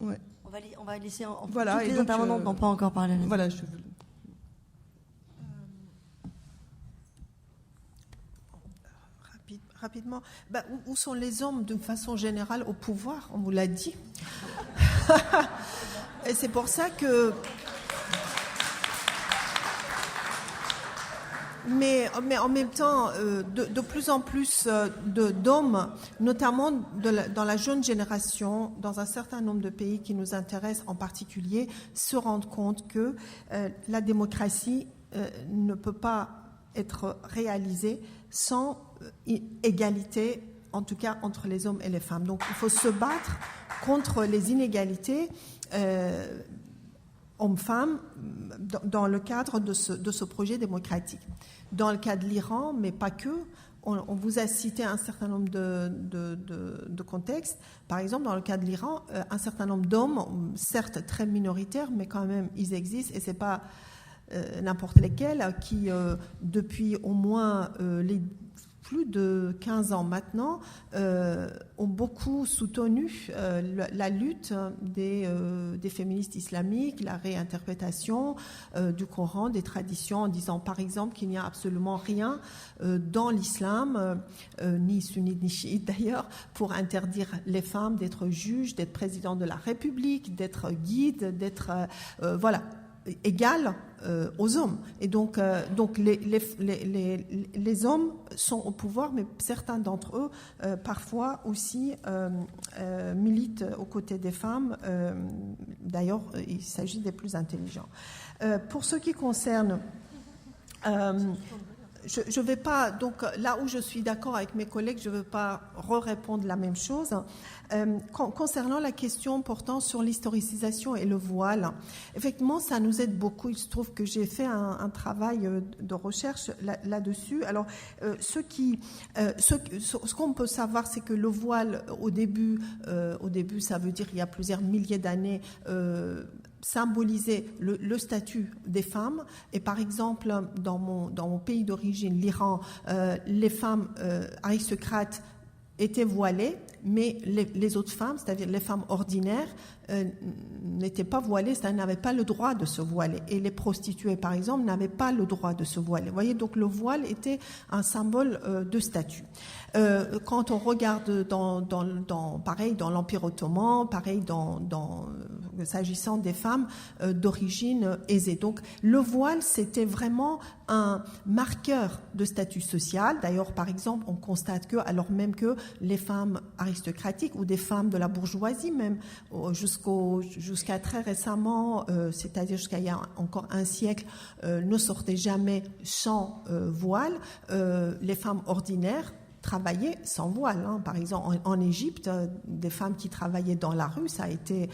Ouais. On va laisser voilà, toutes les intervenantes n'ont pas encore parlé. Voilà, Rapidement, où sont les hommes d'une façon générale au pouvoir? On vous l'a dit. Et c'est pour ça que... Mais en même temps, de plus en plus d'hommes, notamment dans la jeune génération, dans un certain nombre de pays qui nous intéressent en particulier, se rendent compte que la démocratie ne peut pas être réalisée sans égalité, en tout cas entre les hommes et les femmes. Donc il faut se battre contre les inégalités hommes-femmes dans le cadre de ce projet démocratique. Dans le cas de l'Iran, mais pas que, on vous a cité un certain nombre de contextes. Par exemple, dans le cas de l'Iran, un certain nombre d'hommes, certes très minoritaires, mais quand même ils existent, et c'est pas n'importe lesquels, qui depuis au moins plus de 15 ans maintenant, ont beaucoup soutenu la lutte des féministes islamiques, la réinterprétation du Coran, des traditions, en disant par exemple qu'il n'y a absolument rien dans l'islam, ni sunnite ni chiite d'ailleurs, pour interdire les femmes d'être juges, d'être président de la République, d'être guide, d'être égales aux hommes. Et donc les hommes sont au pouvoir, mais certains d'entre eux parfois aussi militent aux côtés des femmes. D'ailleurs, il s'agit des plus intelligents. Pour ce qui concerne... je ne vais pas, donc là où je suis d'accord avec mes collègues, je ne veux pas répondre la même chose. Concernant la question portant sur l'historicisation et le voile, effectivement, ça nous aide beaucoup. Il se trouve que j'ai fait un travail de recherche là-dessus. Alors, ce qu'on peut savoir, c'est que le voile, au début, ça veut dire il y a plusieurs milliers d'années, symboliser le statut des femmes. Et par exemple, dans mon pays d'origine, l'Iran, les femmes aristocrates étaient voilées, mais les autres femmes, c'est-à-dire les femmes ordinaires, n'étaient pas voilées, c'est-à-dire n'avaient pas le droit de se voiler. Et les prostituées, par exemple, n'avaient pas le droit de se voiler. Vous voyez, donc le voile était un symbole de statut. Quand on regarde pareil dans l'Empire ottoman, pareil s'agissant des femmes d'origine aisée. Donc le voile, c'était vraiment un marqueur de statut social. D'ailleurs, par exemple, on constate que, alors même que les femmes aristocratiques ou des femmes de la bourgeoisie même, jusqu'à très récemment, c'est-à-dire jusqu'à il y a encore un siècle, ne sortaient jamais sans voile. Les femmes ordinaires travaillaient sans voile. Par exemple, en Égypte, des femmes qui travaillaient dans la rue, ça a été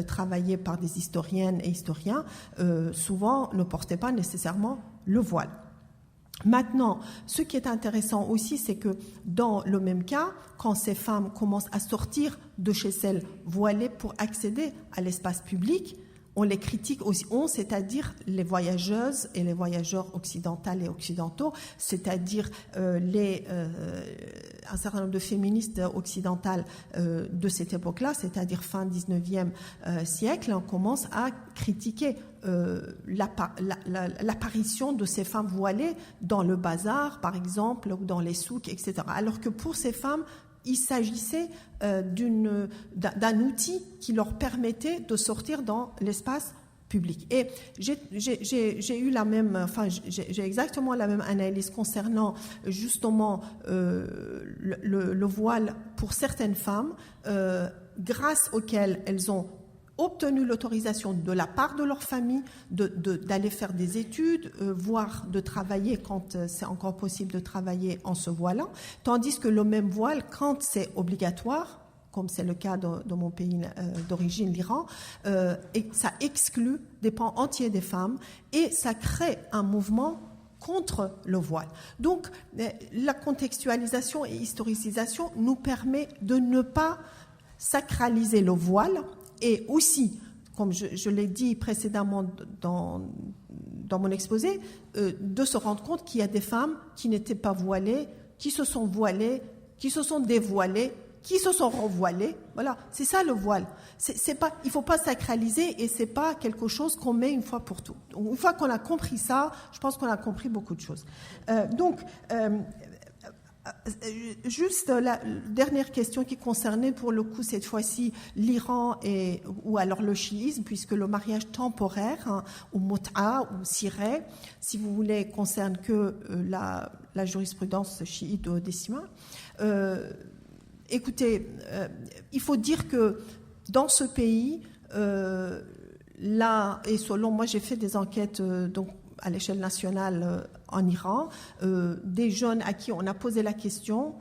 travaillé par des historiennes et historiens, souvent ne portaient pas nécessairement le voile. Maintenant, ce qui est intéressant aussi, c'est que dans le même cas, quand ces femmes commencent à sortir de chez elles voilées pour accéder à l'espace public, on les critique aussi, c'est-à-dire les voyageuses et les voyageurs occidentales et occidentaux, c'est-à-dire un certain nombre de féministes occidentales de cette époque-là, c'est-à-dire fin 19e siècle, on commence à critiquer l'apparition de ces femmes voilées dans le bazar, par exemple, ou dans les souks, etc. Alors que pour ces femmes, il s'agissait d'un outil qui leur permettait de sortir dans l'espace public. Et j'ai eu j'ai exactement la même analyse concernant justement le voile pour certaines femmes, grâce auquel elles ont obtenu l'autorisation de la part de leur famille d'aller faire des études, voire de travailler quand c'est encore possible de travailler en se voilant, tandis que le même voile, quand c'est obligatoire, comme c'est le cas de mon pays d'origine, l'Iran, et ça exclut des pans entiers des femmes et ça crée un mouvement contre le voile. Donc, la contextualisation et historicisation nous permet de ne pas sacraliser le voile et aussi, comme je l'ai dit précédemment dans mon exposé, de se rendre compte qu'il y a des femmes qui n'étaient pas voilées, qui se sont voilées, qui se sont dévoilées, qui se sont revoilées. Voilà, c'est ça le voile. C'est pas, il ne faut pas sacraliser et ce n'est pas quelque chose qu'on met une fois pour tout. Donc, une fois qu'on a compris ça, je pense qu'on a compris beaucoup de choses. Juste la dernière question qui concernait pour le coup cette fois-ci l'Iran ou alors le chiisme, puisque le mariage temporaire ou mut'a ou siré, si vous voulez, concerne que la jurisprudence chiite décima. Écoutez, il faut dire que dans ce pays, là, et selon moi, j'ai fait des enquêtes donc à l'échelle nationale en Iran, des jeunes à qui on a posé la question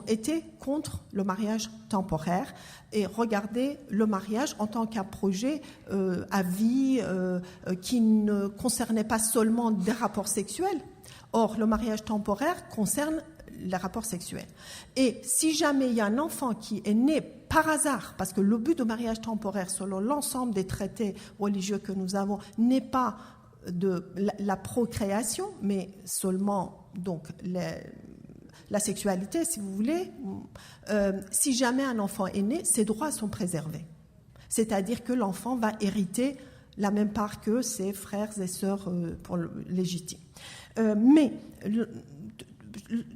étaient contre le mariage temporaire et regardaient le mariage en tant qu'un projet à vie qui ne concernait pas seulement des rapports sexuels. Or, le mariage temporaire concerne les rapports sexuels. Et si jamais il y a un enfant qui est né par hasard, parce que le but du mariage temporaire, selon l'ensemble des traités religieux que nous avons, n'est pas de la procréation, mais seulement donc la sexualité, si vous voulez. Si jamais un enfant est né, ses droits sont préservés. C'est-à-dire que l'enfant va hériter la même part que ses frères et sœurs légitimes. Mais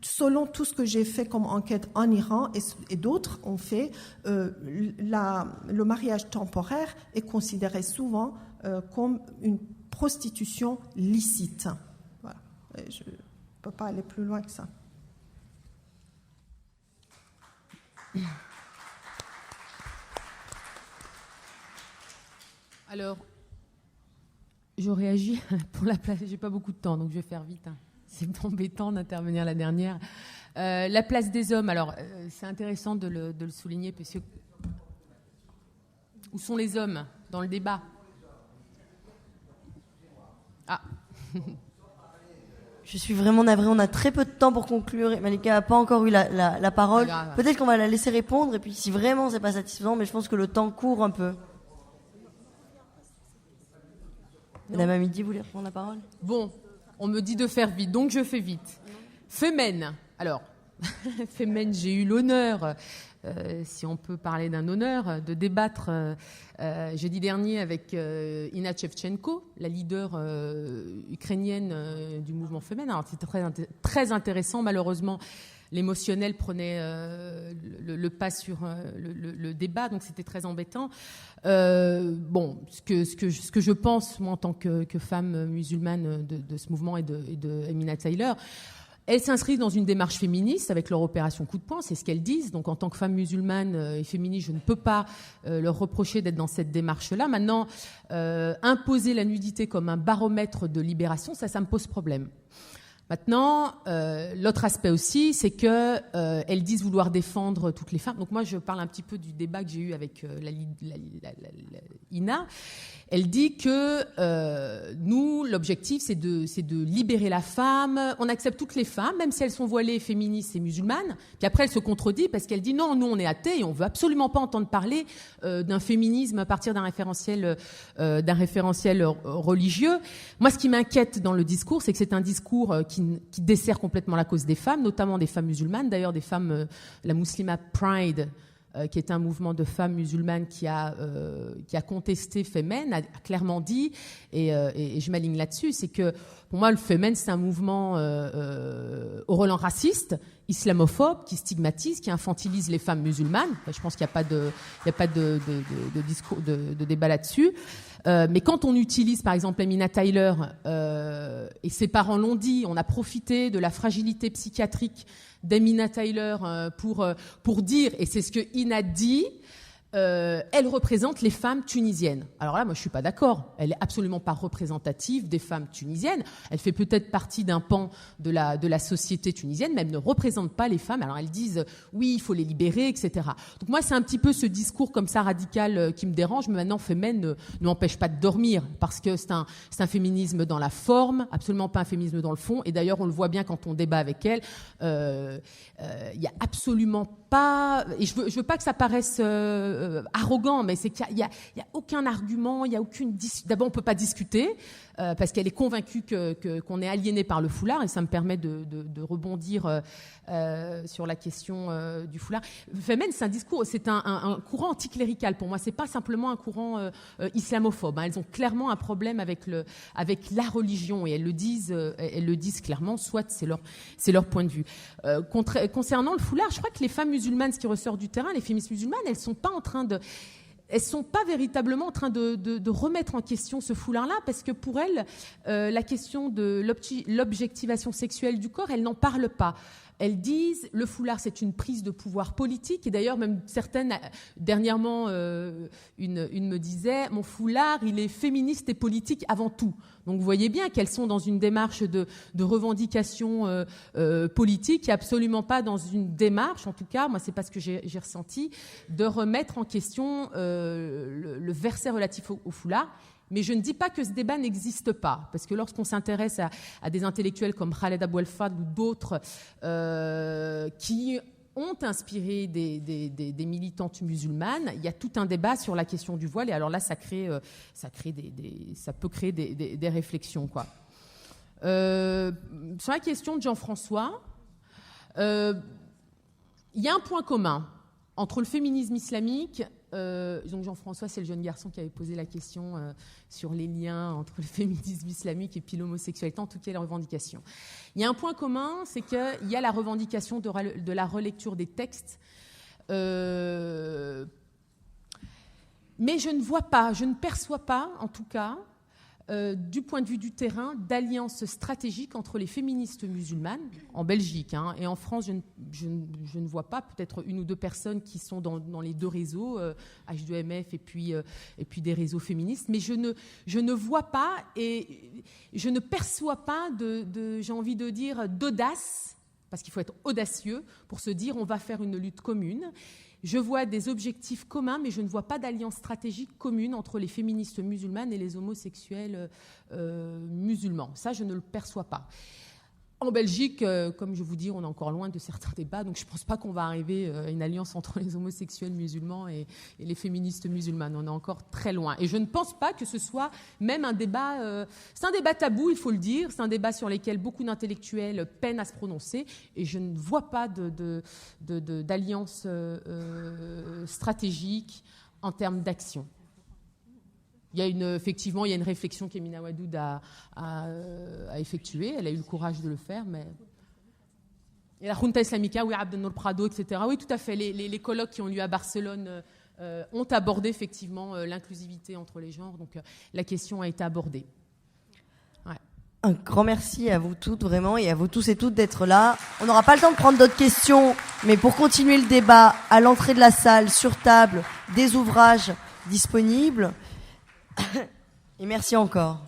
selon tout ce que j'ai fait comme enquête en Iran et d'autres ont fait, le mariage temporaire est considéré souvent comme une prostitution licite. Voilà. Je ne peux pas aller plus loin que ça. Alors, je réagis pour la place. J'ai pas beaucoup de temps, donc je vais faire vite. C'est embêtant d'intervenir la dernière. La place des hommes. Alors, c'est intéressant de le souligner, parce que où sont les hommes dans le débat? Ah. Je suis vraiment navrée, on a très peu de temps pour conclure. Malika n'a pas encore eu la parole. Peut-être qu'on va la laisser répondre, et puis si vraiment c'est pas satisfaisant, mais je pense que le temps court un peu. Madame Hamidi, vous voulez reprendre la parole? Bon, on me dit de faire vite, donc je fais vite. Femen, alors, Femen, j'ai eu l'honneur, si on peut parler d'un honneur, de débattre jeudi dernier avec Ina Shevchenko, la leader ukrainienne du mouvement Femen. Alors c'était très intéressant, malheureusement. L'émotionnel prenait le pas sur le débat, donc c'était très embêtant. Bon, ce que je pense, moi, en tant que femme musulmane de ce mouvement et de Emina Tyler, elles s'inscrivent dans une démarche féministe avec leur opération coup de poing, c'est ce qu'elles disent. Donc, en tant que femme musulmane et féministe, je ne peux pas leur reprocher d'être dans cette démarche-là. Maintenant, imposer la nudité comme un baromètre de libération, ça me pose problème. Maintenant, l'autre aspect aussi, c'est que elles disent vouloir défendre toutes les femmes. Donc moi, je parle un petit peu du débat que j'ai eu avec Ina. Elle dit que nous, l'objectif, c'est de libérer la femme. On accepte toutes les femmes, même si elles sont voilées, féministes et musulmanes. Puis après, elle se contredit parce qu'elle dit non, nous, on est athées et on veut absolument pas entendre parler d'un féminisme à partir d'un référentiel religieux. Moi, ce qui m'inquiète dans le discours, c'est que c'est un discours qui dessert complètement la cause des femmes, notamment des femmes musulmanes. D'ailleurs, des femmes, la Muslima Pride, qui est un mouvement de femmes musulmanes qui a contesté Femen, a clairement dit, et je m'aligne là-dessus, c'est que pour moi, le Femen, c'est un mouvement au relent raciste, islamophobe, qui stigmatise, qui infantilise les femmes musulmanes. Je pense qu'il n'y a pas de discours, de débat là-dessus. Mais quand on utilise, par exemple, Emina Tyler, et ses parents l'ont dit, on a profité de la fragilité psychiatrique d'Emina Tyler pour dire, et c'est ce que Ina dit, elle représente les femmes tunisiennes. Alors là, moi, je suis pas d'accord. Elle est absolument pas représentative des femmes tunisiennes. Elle fait peut-être partie d'un pan de la société tunisienne, mais elle ne représente pas les femmes. Alors elles disent oui, il faut les libérer, etc. Donc moi, c'est un petit peu ce discours comme ça radical qui me dérange. Mais maintenant, Femen ne m'empêche pas de dormir parce que c'est un féminisme dans la forme, absolument pas un féminisme dans le fond. Et d'ailleurs, on le voit bien quand on débat avec elle. Il y a absolument pas, et je veux pas que ça paraisse arrogant, mais c'est qu'il y a aucun argument, il y a aucune. D'abord, on peut pas discuter parce qu'elle est convaincue qu'on est aliéné par le foulard, et ça me permet de rebondir sur la question du foulard. Femen, c'est un discours, c'est un courant anticlérical pour moi. C'est pas simplement un courant islamophobe. Hein. Elles ont clairement un problème avec la religion, et elles le disent clairement. Soit c'est leur point de vue. Concernant le foulard, je crois que les femmes musulmanes, ce qui ressort du terrain, les féministes musulmanes, elles sont pas véritablement en train de remettre en question ce foulard-là, parce que pour elles, la question de l'objectivation sexuelle du corps, elles n'en parlent pas. Elles disent le foulard, c'est une prise de pouvoir politique. Et d'ailleurs, même certaines, dernièrement, une me disait, mon foulard, il est féministe et politique avant tout. Donc vous voyez bien qu'elles sont dans une démarche de revendication politique, et absolument pas dans une démarche, en tout cas, moi c'est pas ce que j'ai ressenti, de remettre en question le verset relatif au foulard. Mais je ne dis pas que ce débat n'existe pas, parce que lorsqu'on s'intéresse à des intellectuels comme Khaled Abou El-Fadl ou d'autres qui ont inspiré des militantes musulmanes, il y a tout un débat sur la question du voile, et alors là, ça peut créer des réflexions, quoi. Sur la question de Jean-François, il y a un point commun entre le féminisme islamique. Donc Jean-François, c'est le jeune garçon qui avait posé la question sur les liens entre le féminisme islamique et puis l'homosexualité, en tout cas les revendications. Il y a un point commun, c'est qu'il y a la revendication de la relecture des textes. Mais je ne perçois pas, en tout cas, du point de vue du terrain, d'alliance stratégique entre les féministes musulmanes, en Belgique, hein, et en France, je ne vois pas, peut-être une ou deux personnes qui sont dans les deux réseaux, H2MF et puis des réseaux féministes, mais je ne vois pas et je ne perçois pas j'ai envie de dire, d'audace, parce qu'il faut être audacieux pour se dire on va faire une lutte commune. Je vois des objectifs communs, mais je ne vois pas d'alliance stratégique commune entre les féministes musulmanes et les homosexuels musulmans. Ça, je ne le perçois pas. En Belgique, comme je vous dis, on est encore loin de certains débats, donc je ne pense pas qu'on va arriver à une alliance entre les homosexuels musulmans et les féministes musulmanes. On est encore très loin. Et je ne pense pas que ce soit même un débat... c'est un débat tabou, il faut le dire. C'est un débat sur lequel beaucoup d'intellectuels peinent à se prononcer. Et je ne vois pas d'alliance stratégique en termes d'action. Effectivement, il y a une réflexion qu'Emina Wadoud a effectuée. Elle a eu le courage de le faire, mais... Et la Junta Islamica, oui, Abdel Nour Prado, etc. Oui, tout à fait. Les colloques qui ont lieu à Barcelone ont abordé effectivement l'inclusivité entre les genres. Donc, la question a été abordée. Ouais. Un grand merci à vous toutes, vraiment, et à vous tous et toutes d'être là. On n'aura pas le temps de prendre d'autres questions, mais pour continuer le débat, à l'entrée de la salle, sur table, des ouvrages disponibles. Et merci encore.